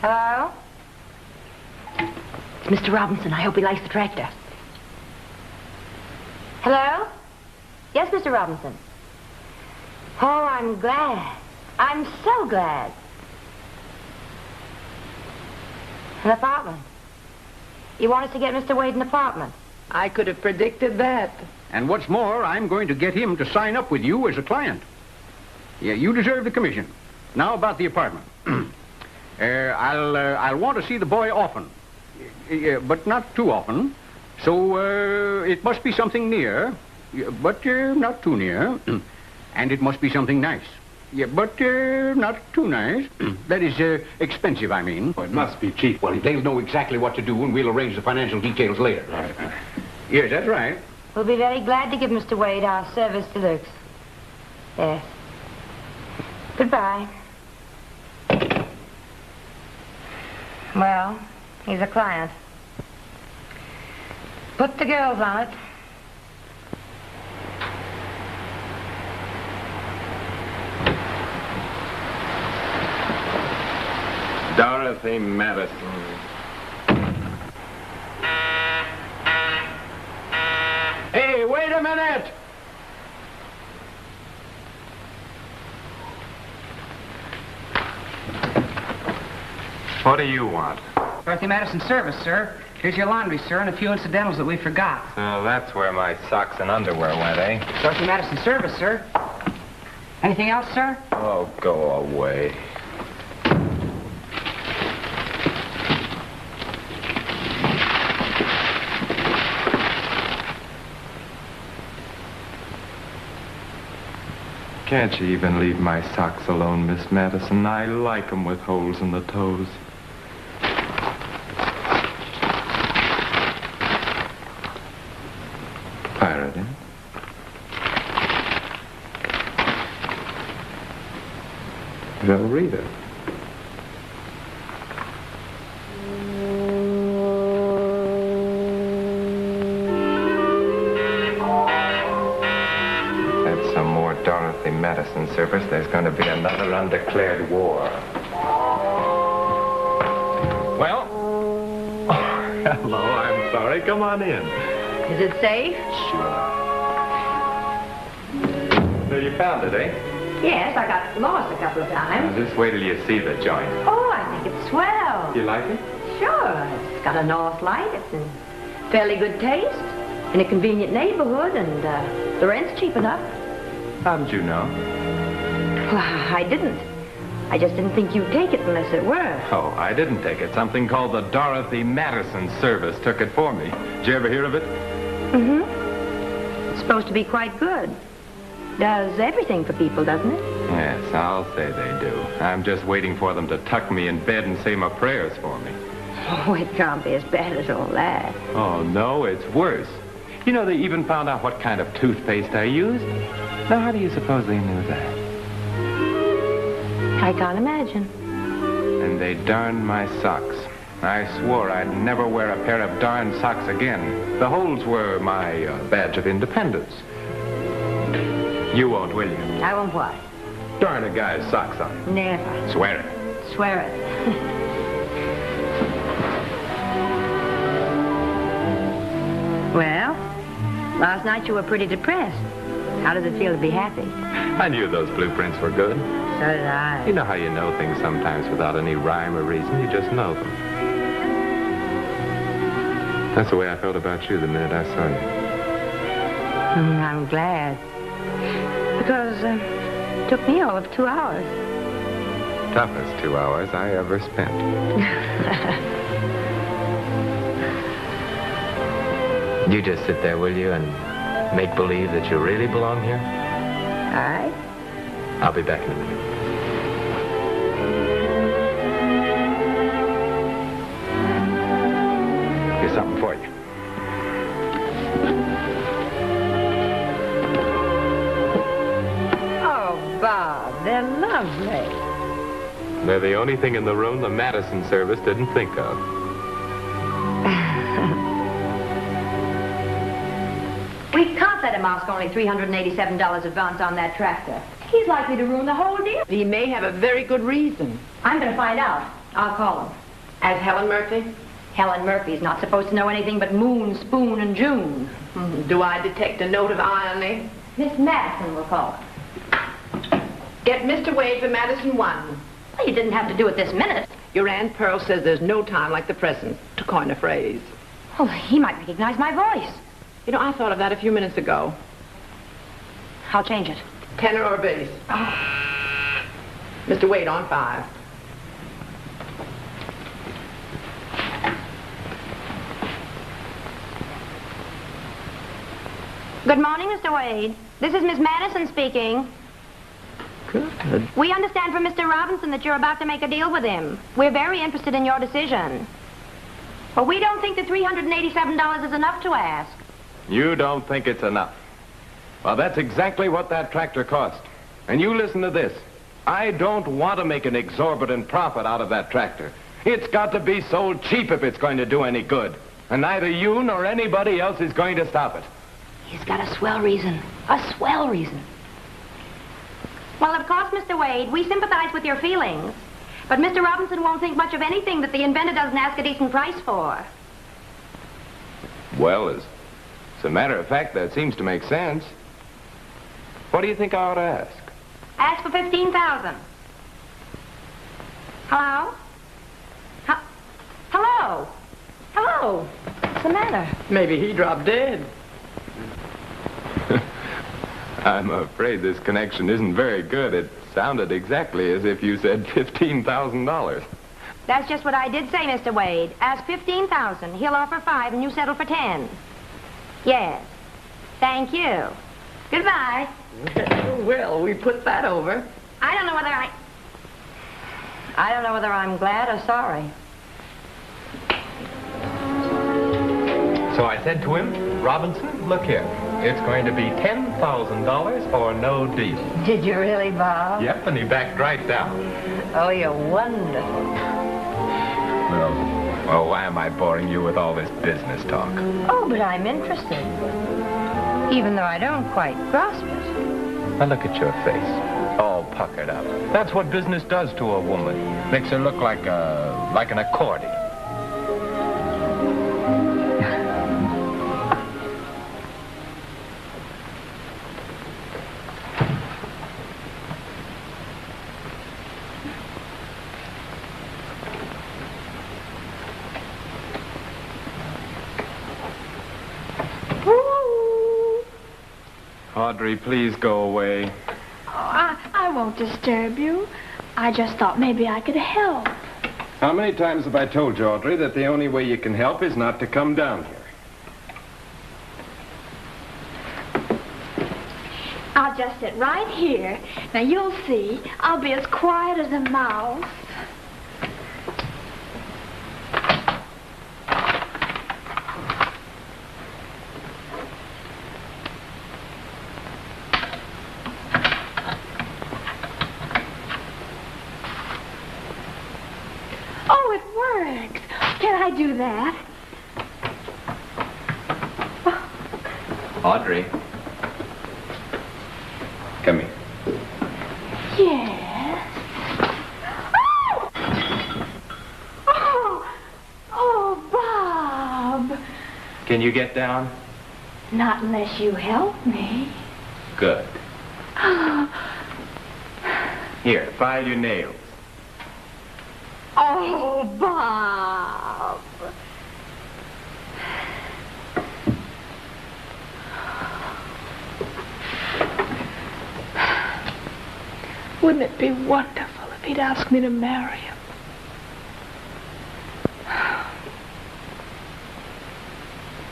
Hello? It's Mr. Robinson. I hope he likes the tractor. Hello? Yes, Mr. Robinson. Oh, I'm glad. I'm so glad. An apartment. You want us to get Mr. Wade an apartment? I could have predicted that. And what's more, I'm going to get him to sign up with you as a client. Yeah, you deserve the commission. Now about the apartment. I'll want to see the boy often, but not too often. So it must be something near, but not too near. And it must be something nice. Yeah, but not too nice. That is expensive, I mean. Oh, it must be cheap. Well, they'll know exactly what to do, and we'll arrange the financial details later. Right. Yes, that's right. We'll be very glad to give Mr. Wade our service de luxe. Yes. Goodbye. Well, he's a client. Put the girls on it. Dorothy Madison. Hey, wait a minute! What do you want? Dorothy Madison Service, sir. Here's your laundry, sir, and a few incidentals that we forgot. Oh, that's where my socks and underwear went, eh? Dorothy Madison Service, sir. Anything else, sir? Oh, go away. Can't you even leave my socks alone, Miss Madison? I like 'em with holes in the toes. Pirate, eh? Velrita. Dorothy Madison Service, there's going to be another undeclared war. Well, hello, I'm sorry. Come on in. Is it safe? Sure. So you found it, eh? Yes, I got lost a couple of times. Just wait till you see the joint. Oh, I think it's swell. You like it? Sure. It's got a north light. It's in fairly good taste. In a convenient neighborhood, and the rent's cheap enough. How did you know? Well, I didn't. I just didn't think you'd take it unless it were. Oh, I didn't take it. Something called the Dorothy Madison Service took it for me. Did you ever hear of it? Mm-hmm. It's supposed to be quite good. Does everything for people, doesn't it? Yes, I'll say they do. I'm just waiting for them to tuck me in bed and say my prayers for me. Oh, it can't be as bad as all that. Oh, no, it's worse. You know, they even found out what kind of toothpaste I used. Now, how do you suppose they knew that? I can't imagine. And they darned my socks. I swore I'd never wear a pair of darned socks again. The holes were my badge of independence. You won't, will you? I won't what? Darn a guy's socks on. Never. Swear it. Swear it. Well, last night you were pretty depressed. How does it feel to be happy? I knew those blueprints were good. So did I. You know how you know things sometimes without any rhyme or reason. You just know them. That's the way I felt about you the minute I saw you. I'm glad. Because it took me all of 2 hours. Toughest 2 hours I ever spent. You just sit there, will you, and make believe that you really belong here? All right. I'll be back in a minute. Here's something for you. Oh, Bob, they're lovely. They're the only thing in the room the Madison Service didn't think of. We can't can't let him ask only $387 advance on that tractor. He's likely to ruin the whole deal. He may have a very good reason. I'm going to find out. I'll call him. As Helen Murphy? Helen Murphy's not supposed to know anything but Moon, Spoon, and June. Do I detect a note of irony? Miss Madison will call him. Get Mr. Wade for Madison 1. Well, you didn't have to do it this minute. Your Aunt Pearl says there's no time like the present, to coin a phrase. Oh, he might recognize my voice. You know, I thought of that a few minutes ago. I'll change it. Tenor or bass? Oh. Mr. Wade on 5. Good morning, Mr. Wade. This is Miss Madison speaking. Good. We understand from Mr. Robinson that you're about to make a deal with him. We're very interested in your decision. But we don't think that $387 is enough to ask. You don't think it's enough? Well, that's exactly what that tractor cost. And you listen to this. I don't want to make an exorbitant profit out of that tractor. It's got to be sold cheap if it's going to do any good. And neither you nor anybody else is going to stop it. He's got a swell reason. A swell reason. Well, of course, Mr. Wade, we sympathize with your feelings. But Mr. Robinson won't think much of anything that the inventor doesn't ask a decent price for. Well, as a matter of fact, that seems to make sense. What do you think I ought to ask? Ask for $15,000. Hello? Hello? Hello? What's the matter? Maybe he dropped dead. I'm afraid this connection isn't very good. It sounded exactly as if you said $15,000. That's just what I did say, Mr. Wade. Ask $15,000. He'll offer 5 and you settle for 10. Yes. Thank you. Goodbye. Well, we put that over. I don't know whether I'm glad or sorry. So I said to him, Robinson, look here. It's going to be $10,000 or no deal. Did you really, Bob? Yep, and he backed right down. Oh, you're wonderful. Well, why am I boring you with all this business talk? Oh, but I'm interested. Even though I don't quite grasp it. Now look at your face, all puckered up. That's what business does to a woman. Makes her look like an accordion. Audrey, please go away. Oh, I won't disturb you. I just thought maybe I could help. How many times have I told you, Audrey, that the only way you can help is not to come down here? I'll just sit right here. Now, you'll see. I'll be as quiet as a mouse. Oh, it works. Can I do that? Audrey. Come here. Yes. Oh, Bob. Can you get down? Not unless you help me. Good. Here, file your nails. Oh, Bob. Wouldn't it be wonderful if he'd ask me to marry him?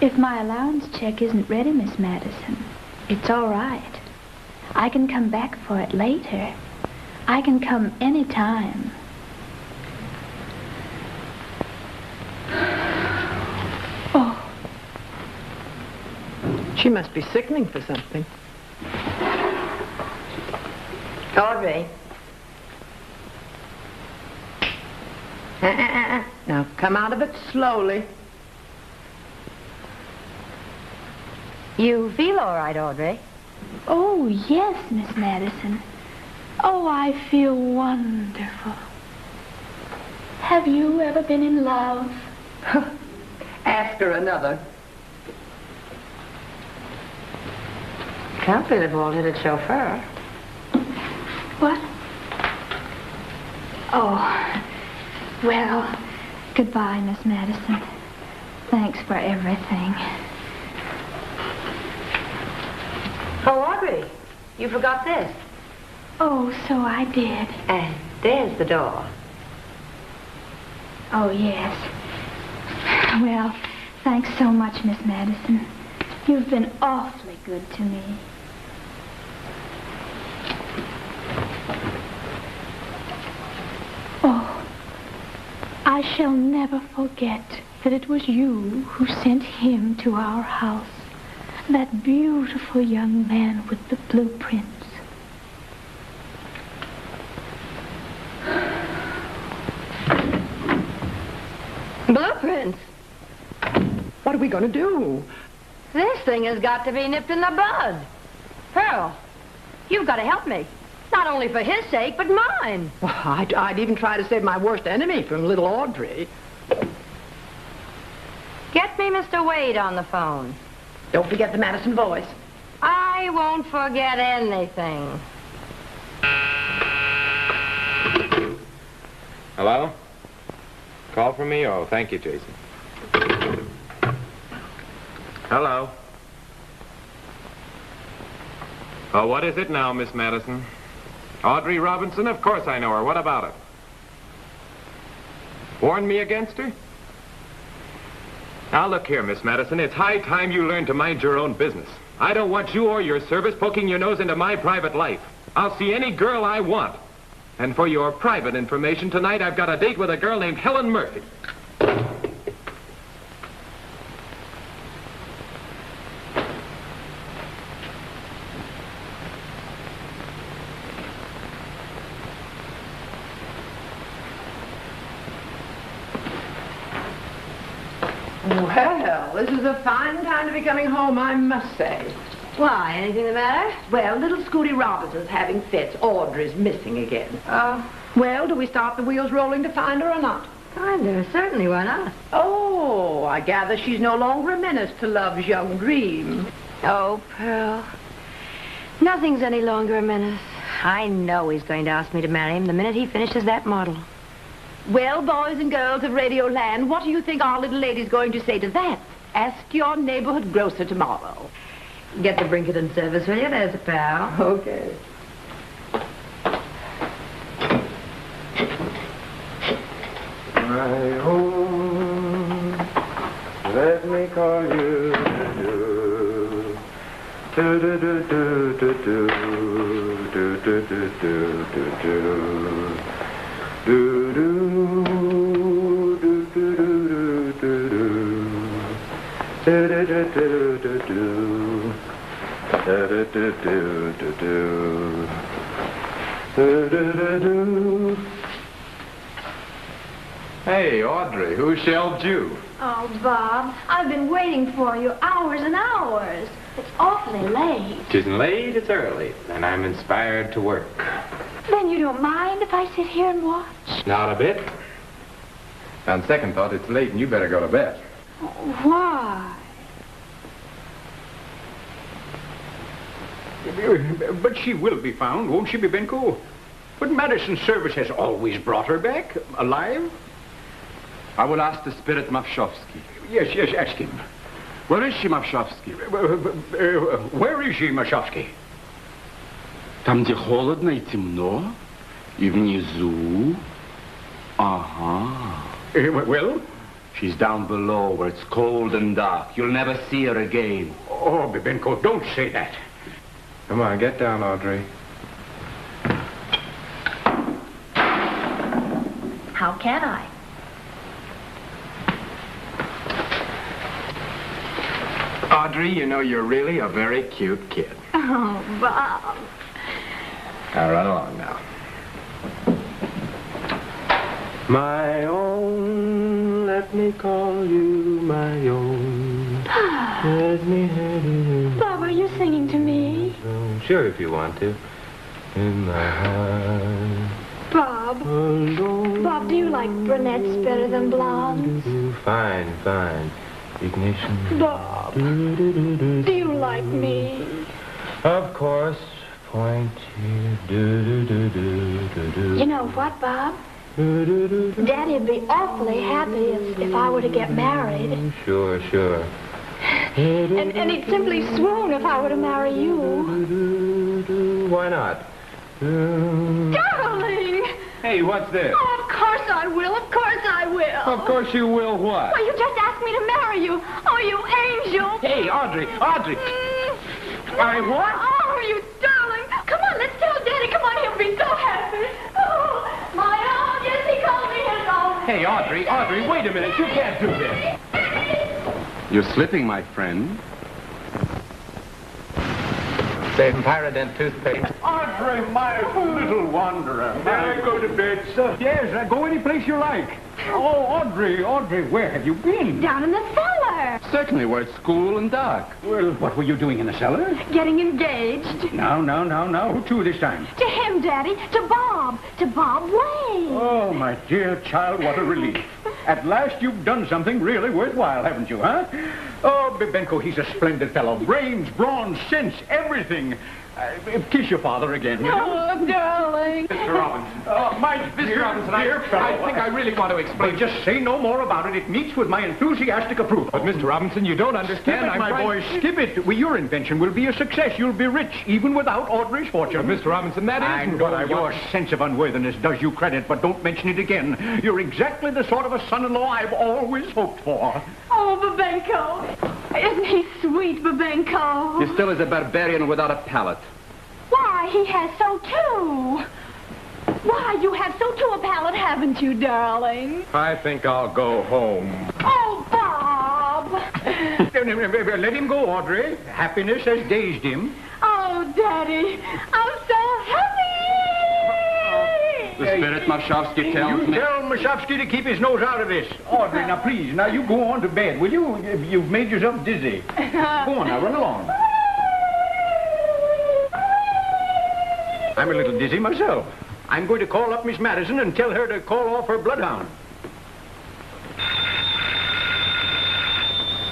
If my allowance check isn't ready, Miss Madison, it's all right. I can come back for it later. I can come any time. Oh. She must be sickening for something. Audrey. Now, come out of it slowly. You feel all right, Audrey? Oh, yes, Miss Madison. Oh, I feel wonderful. Have you ever been in love? Ask her another. Can't be the bald-headed chauffeur. What? Oh, well, goodbye, Miss Madison. Thanks for everything. Oh, Audrey, you forgot this. Oh, so I did. And there's the door. Oh, yes. Well, thanks so much, Miss Madison. You've been awfully good to me. Oh, I shall never forget that it was you who sent him to our house. That beautiful young man with the blueprints. Blueprints? What are we going to do? This thing has got to be nipped in the bud. Pearl, you've got to help me. Not only for his sake, but mine. Well, I'd even try to save my worst enemy from little Audrey. Get me Mr. Wade on the phone. Don't forget the Madison voice. I won't forget anything. Hello? Call from me? Oh, thank you, Jason. Hello? Oh, what is it now, Miss Madison? Audrey Robinson? Of course I know her. What about it? Warn me against her? Now, look here, Miss Madison. It's high time you learned to mind your own business. I don't want you or your service poking your nose into my private life. I'll see any girl I want. And for your private information, tonight I've got a date with a girl named Helen Murphy. Well, this is a fine time to be coming home, I must say. Why, anything the matter? Well, little Scooty Robinson's having fits. Audrey's missing again. Well, do we start the wheels rolling to find her or not? Find her, certainly, why not? Oh, I gather she's no longer a menace to love's young dream. Oh, Pearl. Nothing's any longer a menace. I know he's going to ask me to marry him the minute he finishes that model. Well, boys and girls of Radio Land, what do you think our little lady's going to say to that? Ask your neighborhood grocer tomorrow. Get the brinket in service, will you? There's a pal. Okay. My home, let me call you. Do do do do do do do do do do do do do. Hey, Audrey, who shelved you? Oh, Bob, I've been waiting for you hours and hours. It's awfully late. It isn't late, it's early, and I'm inspired to work. Then you don't mind if I sit here and watch? Not a bit. On second thought, it's late and you better go to bed. Why? But she will be found, won't she, Bibenko? But Madison's service has always brought her back, alive. I will ask the spirit Mavshovsky. Yes, ask him. Where is she, Mavshovsky? Where is she, Mavshovsky? Там, где холодно и темно, и внизу. Ага. Well? She's down below where it's cold and dark. You'll never see her again. Oh, Bibenko, don't say that. Come on, get down, Audrey. How can I? Audrey, you know you're really a very cute kid. Oh, Bob. Now, run along now. My own, let me call you my own. Bob, are you singing to me? Sure, if you want to. In my heart. Bob. Bob, do you like brunettes better than blondes? Fine, fine. Ignition. Bob, do you like me? Of course. Point here. Do. You know what, Bob? Daddy'd be awfully happy if I were to get married. Sure. And he'd simply swoon if I were to marry you. Why not? Darling! Hey, what's this? Oh, of course I will. Of course I will. Of course you will what? Well, you just asked me to marry you. Oh, you angel. Hey, Audrey. I what? Oh, you darling. Come on, let's tell Daddy. Come on, he'll be so happy. Oh, my own. Yes, he called me his own. Hey, Audrey, wait a minute. You can't do this. You're slipping, my friend. Same Pyrodent toothpaste. Audrey, my little wanderer. May I go to bed, sir? Yes, go any place you like. Oh, Audrey, where have you been? Down in the cellar. Certainly, we're at school and dark. Well, what were you doing in the cellar? Getting engaged. Now. Who to this time? To him, Daddy. To Bob. To Bob Wade. Oh, my dear child, what a relief. At last you've done something really worthwhile, haven't you, huh? Oh, Bibenko, he's a splendid fellow. Brains, brawn, sense, everything. Kiss your father again, will you? Oh, darling. Mr. Robinson. Mr. Robinson, dear fellow. I think I really want to explain. But just say no more about it. It meets with my enthusiastic approval. But, Mr. Robinson, you don't understand. Skip it, my boy, skip it. Well, your invention will be a success. You'll be rich, even without Audrey's fortune. But, Mr. Robinson, that isn't what I want. Your sense of unworthiness does you credit, but don't mention it again. You're exactly the sort of a son-in-law I've always hoped for. Oh, Bibenko. Isn't he sweet, Bibenko? He still is a barbarian without a palate. Why, he has so too. Why, you have so too a palate, haven't you, darling? I think I'll go home. Oh, Bob. Let him go, Audrey. Happiness has dazed him. Oh, Daddy, I'm so happy. The spirit Mavshovsky tells You me. tell Mavshovsky to keep his nose out of this. Audrey, now please, now you go on to bed, will you? You've made yourself dizzy. Go on now, run along. I'm a little dizzy myself. I'm going to call up Miss Madison and tell her to call off her bloodhound.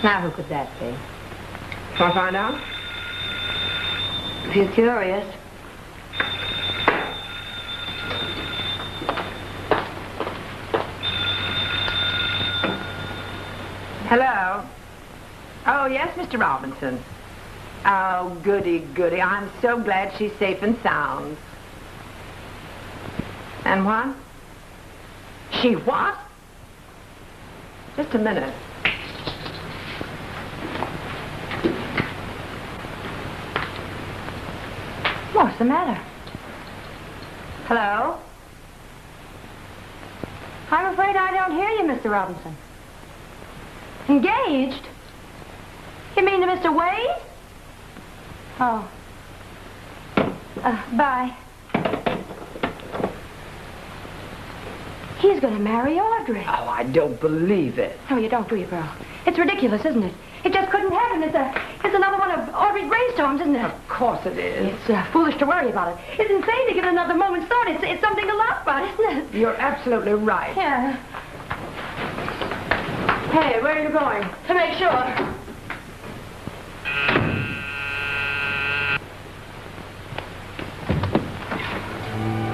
Now, who could that be? Want to find out? If you're curious. Hello? Oh, yes, Mr. Robinson. Oh, goody. I'm so glad she's safe and sound. And what? She what? Just a minute. What's the matter? Hello? I'm afraid I don't hear you, Mr. Robinson. Engaged? You mean to Mr. Wade? Oh. Bye. He's going to marry Audrey. Oh, I don't believe it. No, you don't, do you, Pearl? It's ridiculous, isn't it? It just couldn't happen. It's another one of Audrey's brainstorms, isn't it? Of course it is. It's foolish to worry about it. It's insane to give it another moment's thought. It's something to laugh about, isn't it? You're absolutely right. Yeah. Hey, where are you going? To make sure.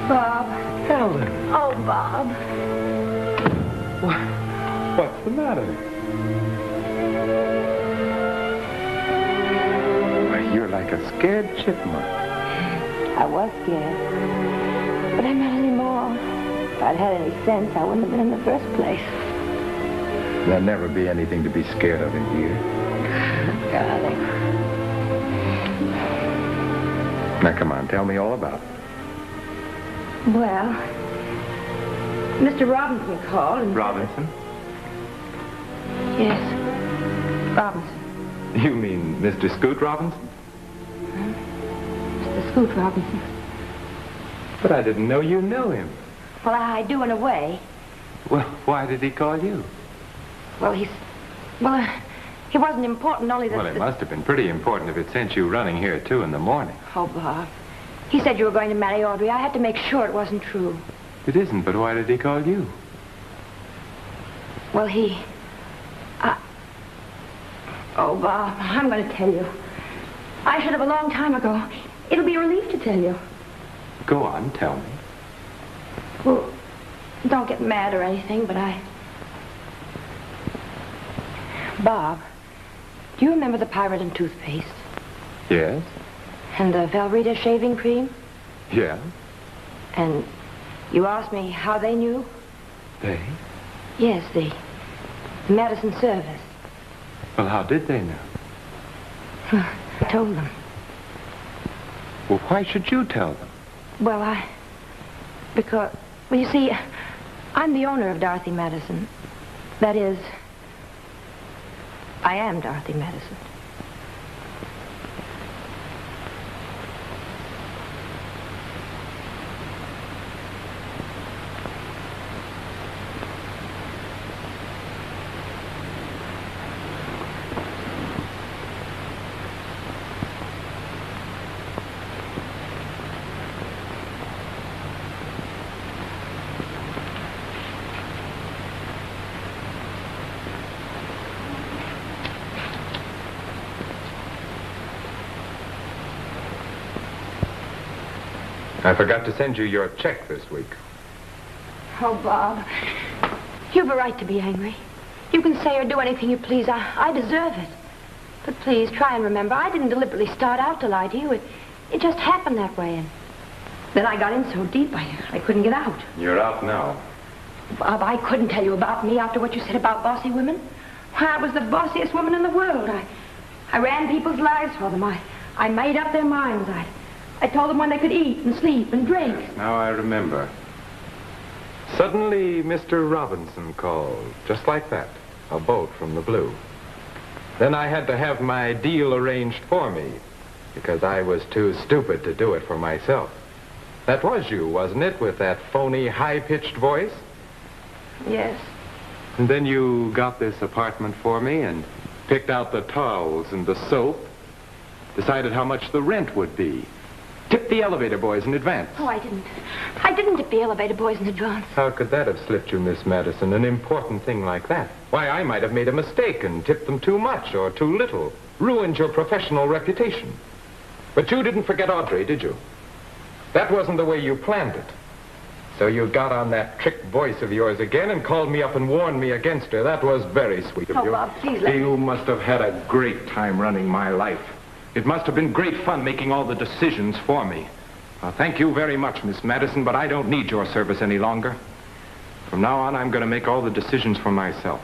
Bob. Helen. Oh, Bob. What's the matter? Why, you're like a scared chipmunk. I was scared. But I'm not anymore. If I'd had any sense, I wouldn't have been in the first place. There'll never be anything to be scared of in here. Darling. Now, come on, tell me all about it. Well, Mr. Robinson called and... Robinson? Yes, Robinson. You mean Mr. Scoot Robinson? Mr. Scoot Robinson. But I didn't know you knew him. Well, I do in a way. Well, why did he call you? Well, he's It wasn't important, only that... Well, it must have been pretty important if it sent you running here at 2 in the morning. Oh, Bob. He said you were going to marry Audrey. I had to make sure it wasn't true. It isn't, but why did he call you? Well, Oh, Bob, I'm going to tell you. I should have a long time ago. It'll be a relief to tell you. Go on, tell me. Well, don't get mad or anything, but Bob, do you remember the Pirate and toothpaste? Yes? And the Velveeta shaving cream? Yeah? And you asked me how they knew? They? Yes, the Madison service. Well, how did they know? I told them. Well, why should you tell them? Well, because, well, you see, I'm the owner of Dorothy Madison. That is, I am Dorothy Madison. I forgot to send you your check this week. Oh, Bob, you've a right to be angry. You can say or do anything you please. I deserve it. But please, try and remember, I didn't deliberately start out to lie to you. It just happened that way. And then I got in so deep, I couldn't get out. You're out now. Bob, I couldn't tell you about me after what you said about bossy women. Why, I was the bossiest woman in the world. I ran people's lives for them. I made up their minds. I told them when they could eat and sleep and drink. Now I remember. Suddenly, Mr. Robinson called, just like that, a boat from the blue. Then I had to have my deal arranged for me, because I was too stupid to do it for myself. That was you, wasn't it, with that phony, high-pitched voice? Yes. And then you got this apartment for me and picked out the towels and the soap, decided how much the rent would be. Tipped the elevator boys in advance. Oh, I didn't. I didn't tip the elevator boys in advance. How could that have slipped you, Miss Madison, an important thing like that? Why, I might have made a mistake and tipped them too much or too little, ruined your professional reputation. But you didn't forget Audrey, did you? That wasn't the way you planned it. So you got on that trick voice of yours again and called me up and warned me against her. That was very sweet of you. Oh, Bob, please let me... You must have had a great time running my life. It must have been great fun making all the decisions for me. Thank you very much, Miss Madison, but I don't need your service any longer. From now on, I'm going to make all the decisions for myself.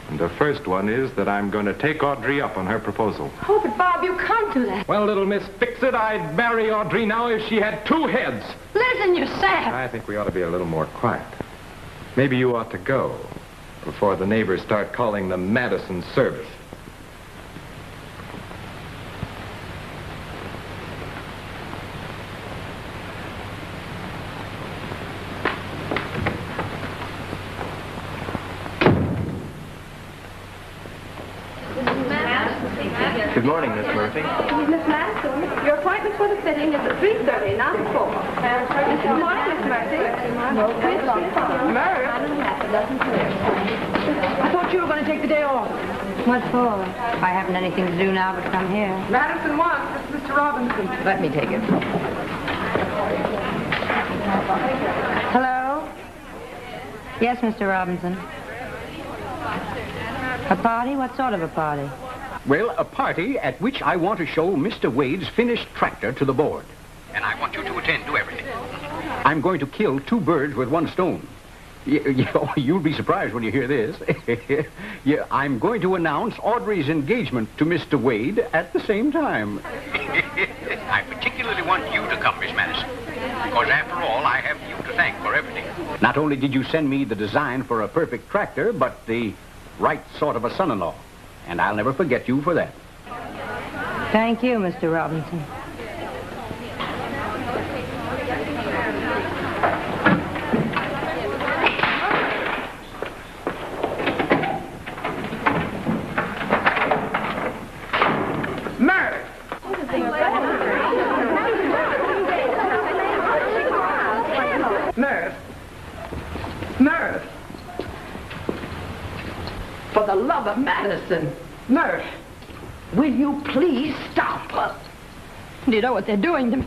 And the first one is that I'm going to take Audrey up on her proposal. Oh, but Bob, you can't do that. Well, little Miss Fix-It, I'd marry Audrey now if she had 2 heads. Listen, you're sad. I think we ought to be a little more quiet. Maybe you ought to go before the neighbors start calling the Madison service. Good morning, Miss Murphy. Miss Madison, your appointment for the fitting is at 3:30, not at 4. Good morning, Miss Murphy. I thought you were going to take the day off. What for? I haven't anything to do now but come here. Madison wants this, Mr. Robinson. Let me take it. Hello? Yes, Mr. Robinson. A party? What sort of a party? Well, a party at which I want to show Mr. Wade's finished tractor to the board. And I want you to attend to everything. I'm going to kill 2 birds with 1 stone. You'll be surprised when you hear this. I'm going to announce Audrey's engagement to Mr. Wade at the same time. I particularly want you to come, Miss Madison. Because after all, I have you to thank for everything. Not only did you send me the design for a perfect tractor, but the right sort of a son-in-law. And I'll never forget you for that. Thank you, Mr. Robinson. Mother Madison. Murph, will you please stop us? Do you know what they're doing to me?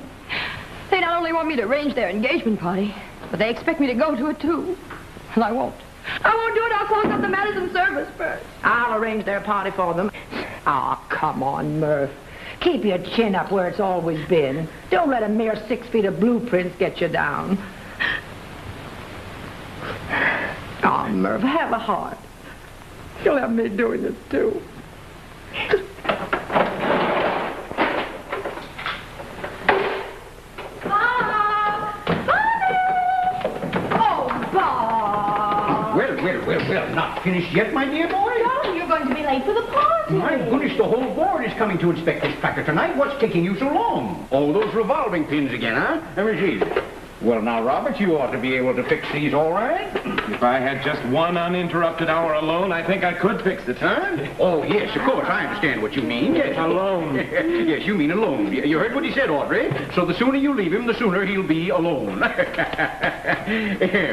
They not only want me to arrange their engagement party, but they expect me to go to it, too. And I won't. I won't do it. I'll close up the Madison service first. I'll arrange their party for them. Ah, come on, Murph. Keep your chin up where it's always been. Don't let a mere 6 feet of blueprints get you down. Oh, Murph, have a heart. You'll have me doing this, too. Well, not finished yet, my dear boy? Darling, you're going to be late for the party. My goodness, the whole board is coming to inspect this cracker tonight. What's taking you so long? Oh, those revolving pins again, huh? Let me see. Well, now, Robert, you ought to be able to fix these all right. If I had just one uninterrupted hour alone, I think I could fix it. Huh? Oh, yes, of course. I understand what you mean. Yes. Alone. Yes, you mean alone. You heard what he said, Audrey. So the sooner you leave him, the sooner he'll be alone.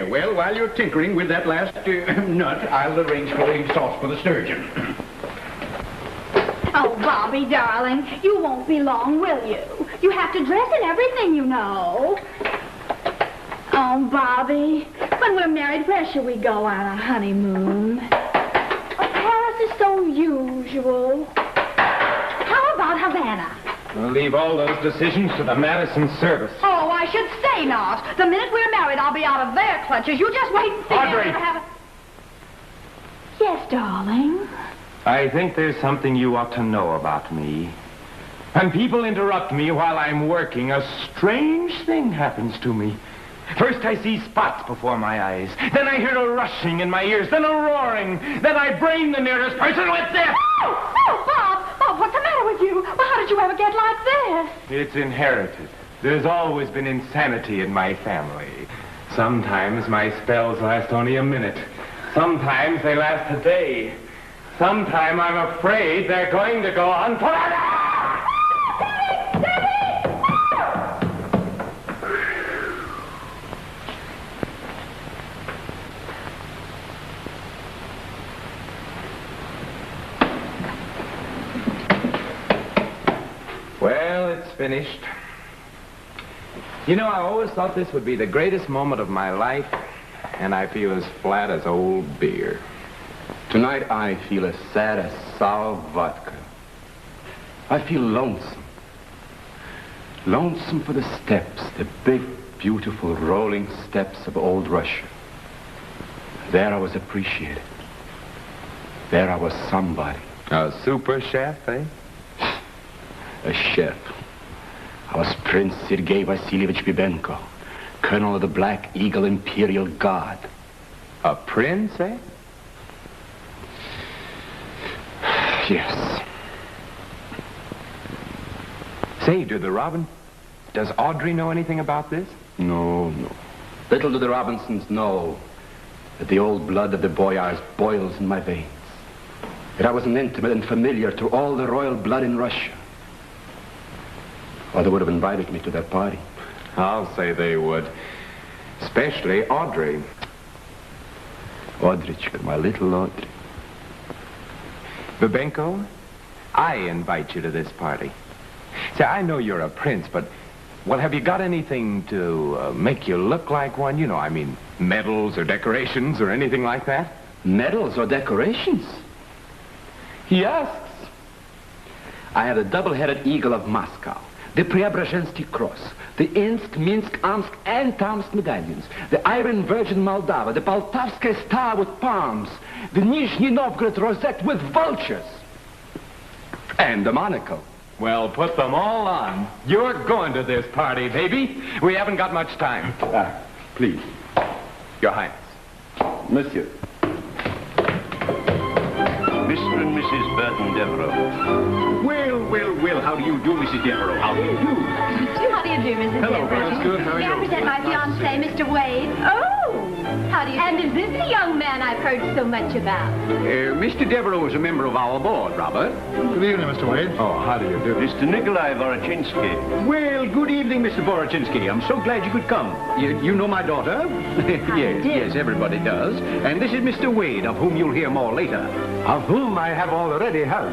Well, while you're tinkering with that last nut, I'll arrange for the sauce for the sturgeon. Oh, Bobby, darling, you won't be long, will you? You have to dress in everything, you know. Oh, Bobby, when we're married, where shall we go on a honeymoon? Oh, Paris is so usual. How about Havana? We'll leave all those decisions to the Madison service. Oh, I should say not. The minute we're married, I'll be out of their clutches. You just wait and see. Audrey! Yes, darling? I think there's something you ought to know about me. When people interrupt me while I'm working, a strange thing happens to me. First I see spots before my eyes. Then I hear a rushing in my ears. Then a roaring. Then I brain the nearest person with this. Oh, Bob! Bob, what's the matter with you? Well, how did you ever get like this? It's inherited. There's always been insanity in my family. Sometimes my spells last only a minute. Sometimes they last a day. Sometime I'm afraid they're going to go on forever! Well, it's finished. You know, I always thought this would be the greatest moment of my life, and I feel as flat as old beer. Tonight I feel as sad as sour vodka. I feel lonesome. Lonesome for the steps, the big, beautiful, rolling steps of old Russia. There I was appreciated. There I was somebody. A super chef, eh? A chef. I was Prince Sergei Vasilievich Bibenko, Colonel of the Black Eagle Imperial Guard. A prince, eh? Yes. Say, does Audrey know anything about this? No. Little do the Robinsons know that the old blood of the Boyars boils in my veins. That I was an intimate and familiar to all the royal blood in Russia. Or they would have invited me to that party. I'll say they would. Especially Audrey. Audreychka, my little Audrey. Bibenko, I invite you to this party. Say, I know you're a prince, but, well, have you got anything to make you look like one? You know, I mean, medals or decorations or anything like that? Medals or decorations? He asks. I have the double-headed eagle of Moscow, the Preobrazhensky cross, the Insk, Minsk, Omsk, and Tomsk medallions, the Iron Virgin Moldava, the Poltavskaya star with palms, the Nizhny Novgorod rosette with vultures, and the monocle. Well, put them all on. You're going to this party, baby. We haven't got much time. Please. Your Highness. Monsieur. Mr. and Mrs. Burton Devereaux. Well, how do you do, Mrs. Devereaux? How do you do? How do you do, Mrs. Hello, Devereaux? that's good. How are May you? I present my fiancé, Mr. Wade? Oh, How do you And is this the young man I've heard so much about? Mr. Devereaux is a member of our board, Robert. Good evening, Mr. Wade. Oh, how do you do? Mr. Nikolai Voroshinsky. Well, good evening, Mr. Voroshinsky. I'm so glad you could come. You know my daughter? Yes, everybody does. And this is Mr. Wade, of whom you'll hear more later. Of whom I have already heard.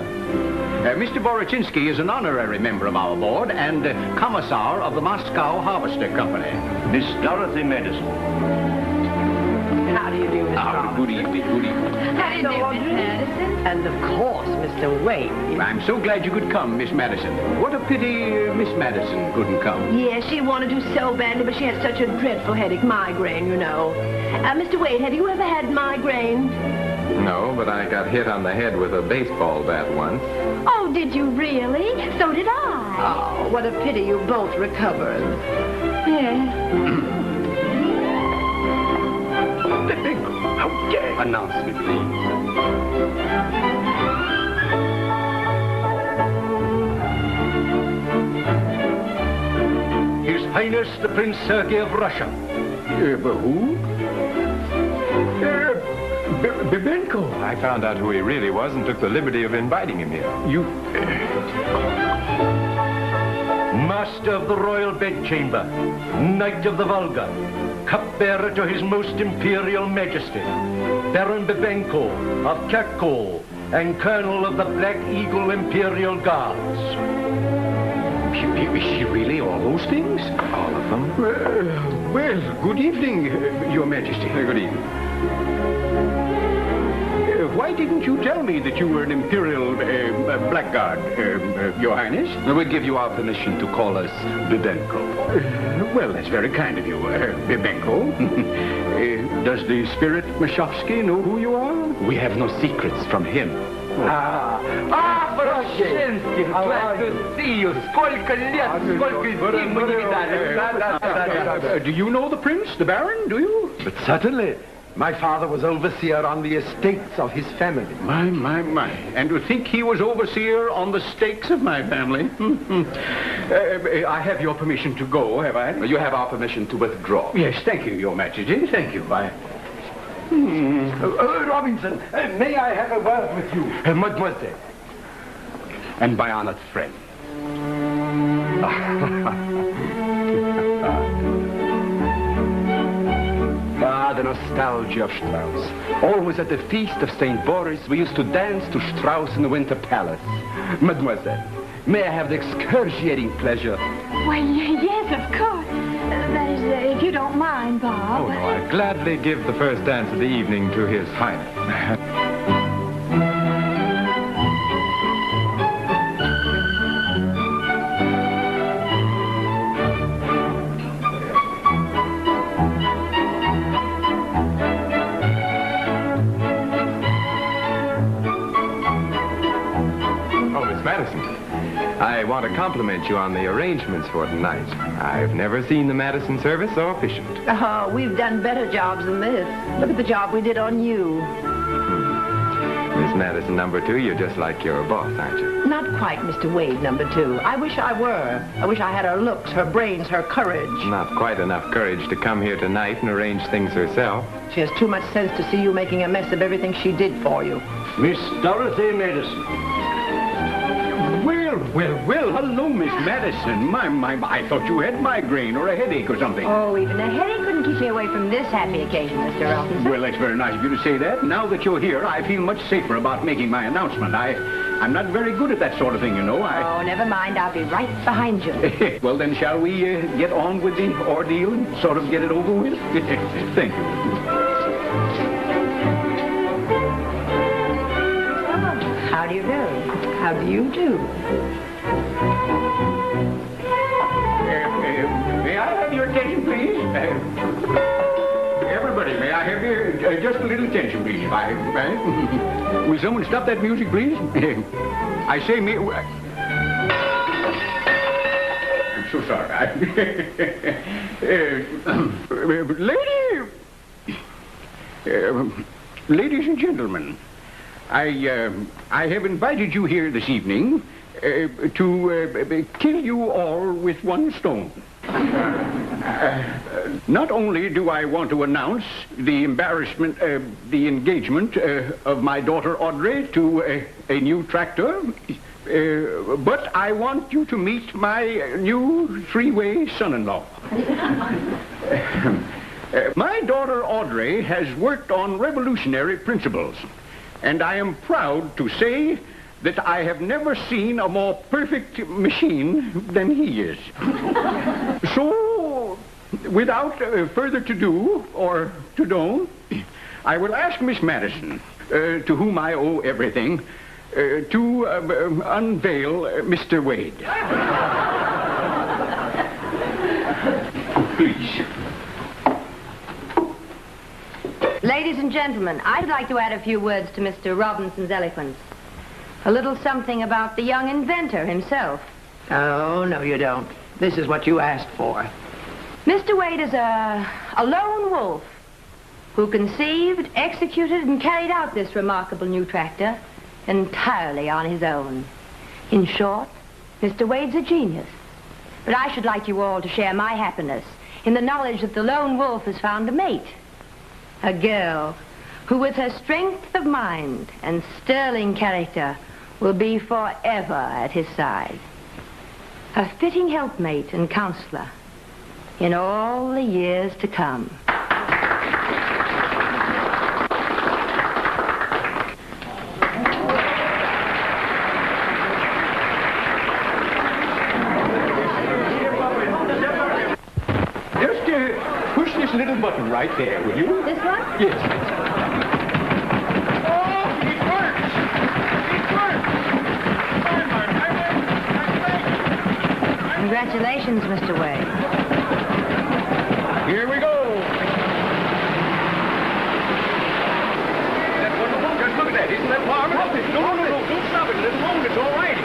Mr. Voroshinsky is an honorary member of our board and commissar of the Moscow Harvester Company. Miss Dorothy Madison. How do you do, Miss Robinson? Good evening, good evening. How do you do, Miss Madison? And of course, Mr. Wade. I'm so glad you could come, Miss Madison. What a pity Miss Madison couldn't come. Yes, she wanted to so badly, but she had such a dreadful headache, migraine, you know. Mr. Wade, have you ever had migraine? No, but I got hit on the head with a baseball bat once. Oh, did you really? So did I. Oh, what a pity you both recovered. Yeah. How dare announcement, His Highness the Prince Sergei of Russia. Who? Bibenko. I found out who he really was and took the liberty of inviting him here. You... Master of the Royal Bedchamber, Knight of the Volga, cupbearer to His Most Imperial Majesty, Baron Bibenko of Kakko, and Colonel of the Black Eagle Imperial Guards. Is she really all those things? All of them? Well, good evening, Your Majesty. Good evening. Why didn't you tell me that you were an Imperial blackguard, Your Highness? We give you our permission to call us Bibenko. Well, that's very kind of you, Bibenko. Does the spirit Mischa know who you are? We have no secrets from him. Voroshinsky, glad to see you. Сколько лет, сколько зим мы не видали. Do you know the prince, the baron, do you? But certainly. My father was overseer on the estates of his family. My. And to think he was overseer on the stakes of my family. I have your permission to go, have I? You have our permission to withdraw. Yes, thank you, Your Majesty. Thank you. Robinson, may I have a word with you? Mademoiselle. And my honored friend. The nostalgia of Strauss. Always at the feast of St. Boris, we used to dance to Strauss in the Winter Palace. Mademoiselle, may I have the excruciating pleasure? Why, yes, of course. That is, if you don't mind, Bob. Oh, no, I'd gladly give the first dance of the evening to His Highness. I want to compliment you on the arrangements for tonight. I've never seen the Madison service so efficient. Oh, we've done better jobs than this. Look at the job we did on you. Miss Madison, number 2, you're just like your boss, aren't you? Not quite, Mr. Wade, number 2. I wish I were. I wish I had her looks, her brains, her courage. Not quite enough courage to come here tonight and arrange things herself. She has too much sense to see you making a mess of everything she did for you. Miss Dorothy Madison. Well, hello, Miss Madison. My, I thought you had migraine or a headache or something. Oh, even a headache couldn't keep me away from this happy occasion, Mr. Robinson. Well, that's very nice of you to say that. Now that you're here, I feel much safer about making my announcement. I'm not very good at that sort of thing, you know. Oh, never mind. I'll be right behind you. Well, then, shall we get on with the ordeal and sort of get it over with? Thank you. How do you do? How do you do? May I have your attention, please? Everybody, may I have your just a little attention, please? Will someone stop that music, please? I say me. I'm so sorry. Ladies and gentlemen. I have invited you here this evening to kill you all with one stone. Not only do I want to announce the engagement of my daughter Audrey to a new tractor, but I want you to meet my new three-way son-in-law. My daughter Audrey has worked on revolutionary principles, and I am proud to say that I have never seen a more perfect machine than he is. So, without further to-do or to-don't, I will ask Miss Madison, to whom I owe everything, to unveil Mr. Wade. Please. Ladies and gentlemen, I'd like to add a few words to Mr. Robinson's eloquence. A little something about the young inventor himself. Oh, no, you don't. This is what you asked for. Mr. Wade is a lone wolf who conceived, executed, and carried out this remarkable new tractor entirely on his own. In short, Mr. Wade's a genius. But I should like you all to share my happiness in the knowledge that the lone wolf has found a mate. A girl who, with her strength of mind and sterling character, will be forever at his side. A fitting helpmate and counselor in all the years to come. Just push this little button right there, will you? This one? Yes. Congratulations, Mr. Wade. Here we go. That's wonderful. Just look at that. Isn't that marvelous? No, don't stop it. Let it alone. It's all right.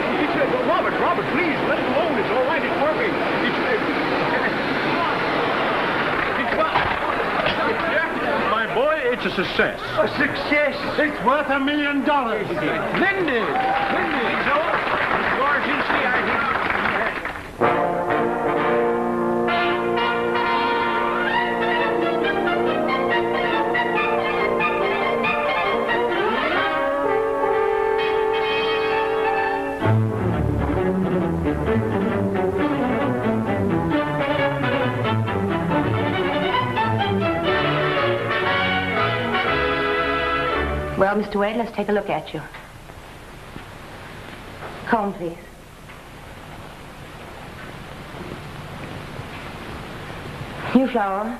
Robert, please, let it alone. It's all right. It's working. My boy, it's a success. A success? It's worth $1 million. Lindy! So, Voroshinsky, I think... Well, Mr. Wade, let's take a look at you. Comb, please. You, Flower.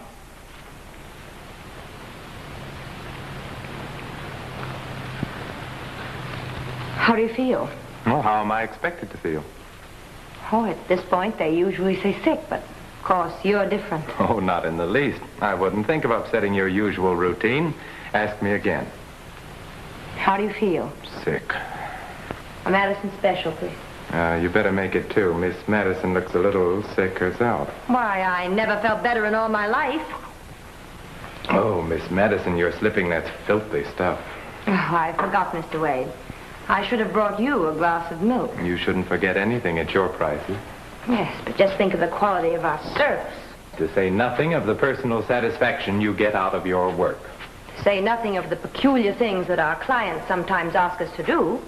How do you feel? Well, how am I expected to feel? Oh, at this point, they usually say sick, but of course, you're different. Oh, not in the least. I wouldn't think of upsetting your usual routine. Ask me again. How do you feel? Sick. A Madison special, please. You better make it two. Miss Madison looks a little sick herself. Why, I never felt better in all my life. Oh, Miss Madison, you're slipping that filthy stuff. Oh, I forgot, Mr. Wade. I should have brought you a glass of milk. You shouldn't forget anything at your prices. Yes, but just think of the quality of our service. To say nothing of the personal satisfaction you get out of your work. To say nothing of the peculiar things that our clients sometimes ask us to do.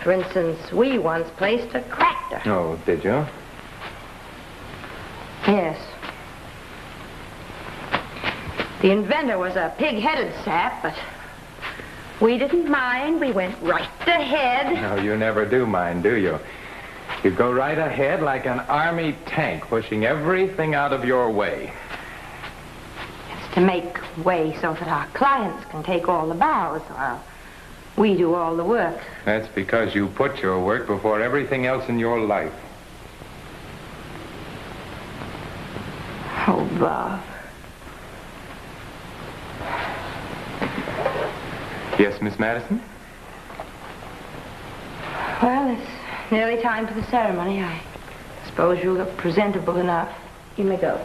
For instance, we once placed a tractor. Oh, did you? Yes. The inventor was a pig-headed sap, but we didn't mind. We went right ahead. No, you never do mind, do you? You go right ahead like an army tank, pushing everything out of your way. It's to make way so that our clients can take all the bows while we do all the work. That's because you put your work before everything else in your life. Oh, Bob. Yes, Miss Madison? Well, it's nearly time for the ceremony. I suppose you look presentable enough. You may go.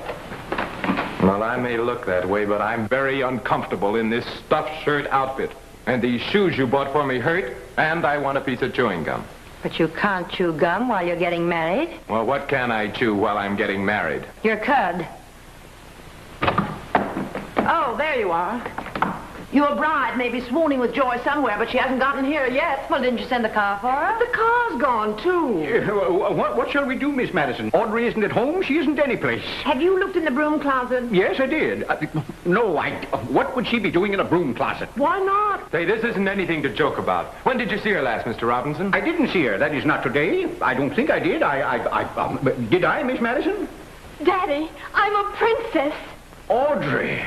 Well, I may look that way, but I'm very uncomfortable in this stuffed shirt outfit. And these shoes you bought for me hurt, and I want a piece of chewing gum. But you can't chew gum while you're getting married. Well, what can I chew while I'm getting married? Your cud. Oh, there you are. Your bride may be swooning with joy somewhere, but she hasn't gotten here yet. Well, didn't you send the car for her? The car's gone, too. What shall we do, Miss Madison? Audrey isn't at home. She isn't anyplace. Have you looked in the broom closet? Yes, I did. What would she be doing in a broom closet? Why not? Say, this isn't anything to joke about. When did you see her last, Mr. Robinson? I didn't see her. That is not today. I don't think I did. Did I, Miss Madison? Daddy, I'm a princess. Audrey.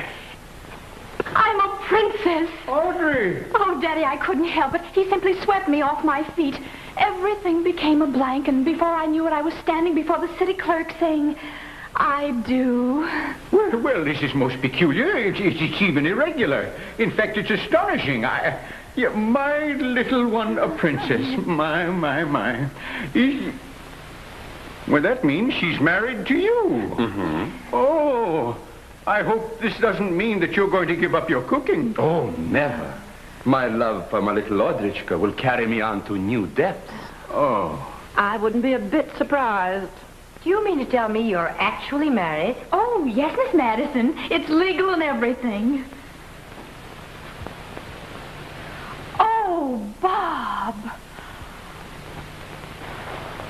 I'm a princess. Audrey. Oh, Daddy, I couldn't help it. He simply swept me off my feet. Everything became a blank, and before I knew it, I was standing before the city clerk saying, I do. Well, this is most peculiar. It's even irregular. In fact, it's astonishing. My little one, a princess. My. Well, that means she's married to you. Mm-hmm. Oh, I hope this doesn't mean that you're going to give up your cooking. Oh, never. My love for my little Audrichka will carry me on to new depths. Oh. I wouldn't be a bit surprised. Do you mean to tell me you're actually married? Oh, yes, Miss Madison. It's legal and everything. Oh, Bob.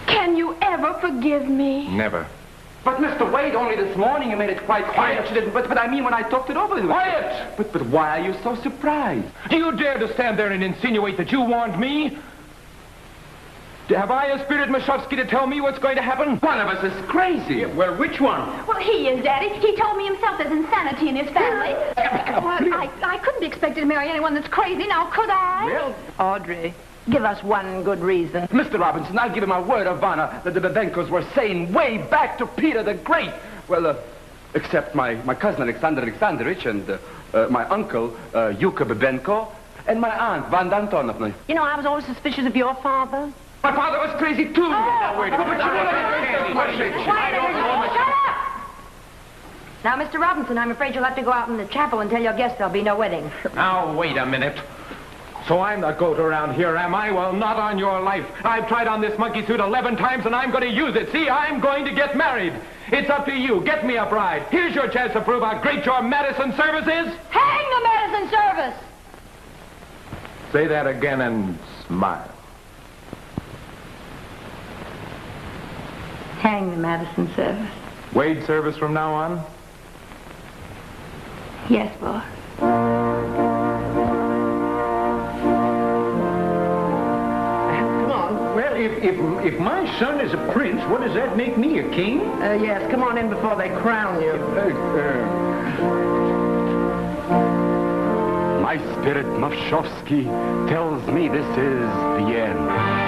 Can you ever forgive me? Never. But, Mr. Wade, only this morning you made it quite quiet. You didn't, but I mean when I talked it over with you. Quiet! But why are you so surprised? Do you dare to stand there and insinuate that you warned me? Have I inspired Mashofsky to tell me what's going to happen? One of us is crazy. Yeah, well, which one? Well, he is, Daddy. He told me himself there's insanity in his family. Well, I couldn't be expected to marry anyone that's crazy, now could I? Well, Audrey, give us one good reason. Mr. Robinson, I'll give him my word of honor that the Bibenkos were sane way back to Peter the Great. Well, except my cousin Alexander Alexandrovich and my uncle Yuka Bibenko and my aunt Vanda Antonovna. You know, I was always suspicious of your father. My father was crazy, too. Now, wait a minute. Shut up! Now, Mr. Robinson, I'm afraid you'll have to go out in the chapel and tell your guests there'll be no wedding. Now, wait a minute. So I'm the goat around here, am I? Well, not on your life. I've tried on this monkey suit 11 times, and I'm going to use it. See, I'm going to get married. It's up to you. Get me a bride. Here's your chance to prove how great your Madison service is. Hang the Madison service! Say that again and smile. Hang the Madison service. Wade service from now on? Yes, boss. Come on. Well, if my son is a prince, what does that make me, a king? Yes, come on in before they crown you. My spirit, Mavshovsky, tells me this is the end.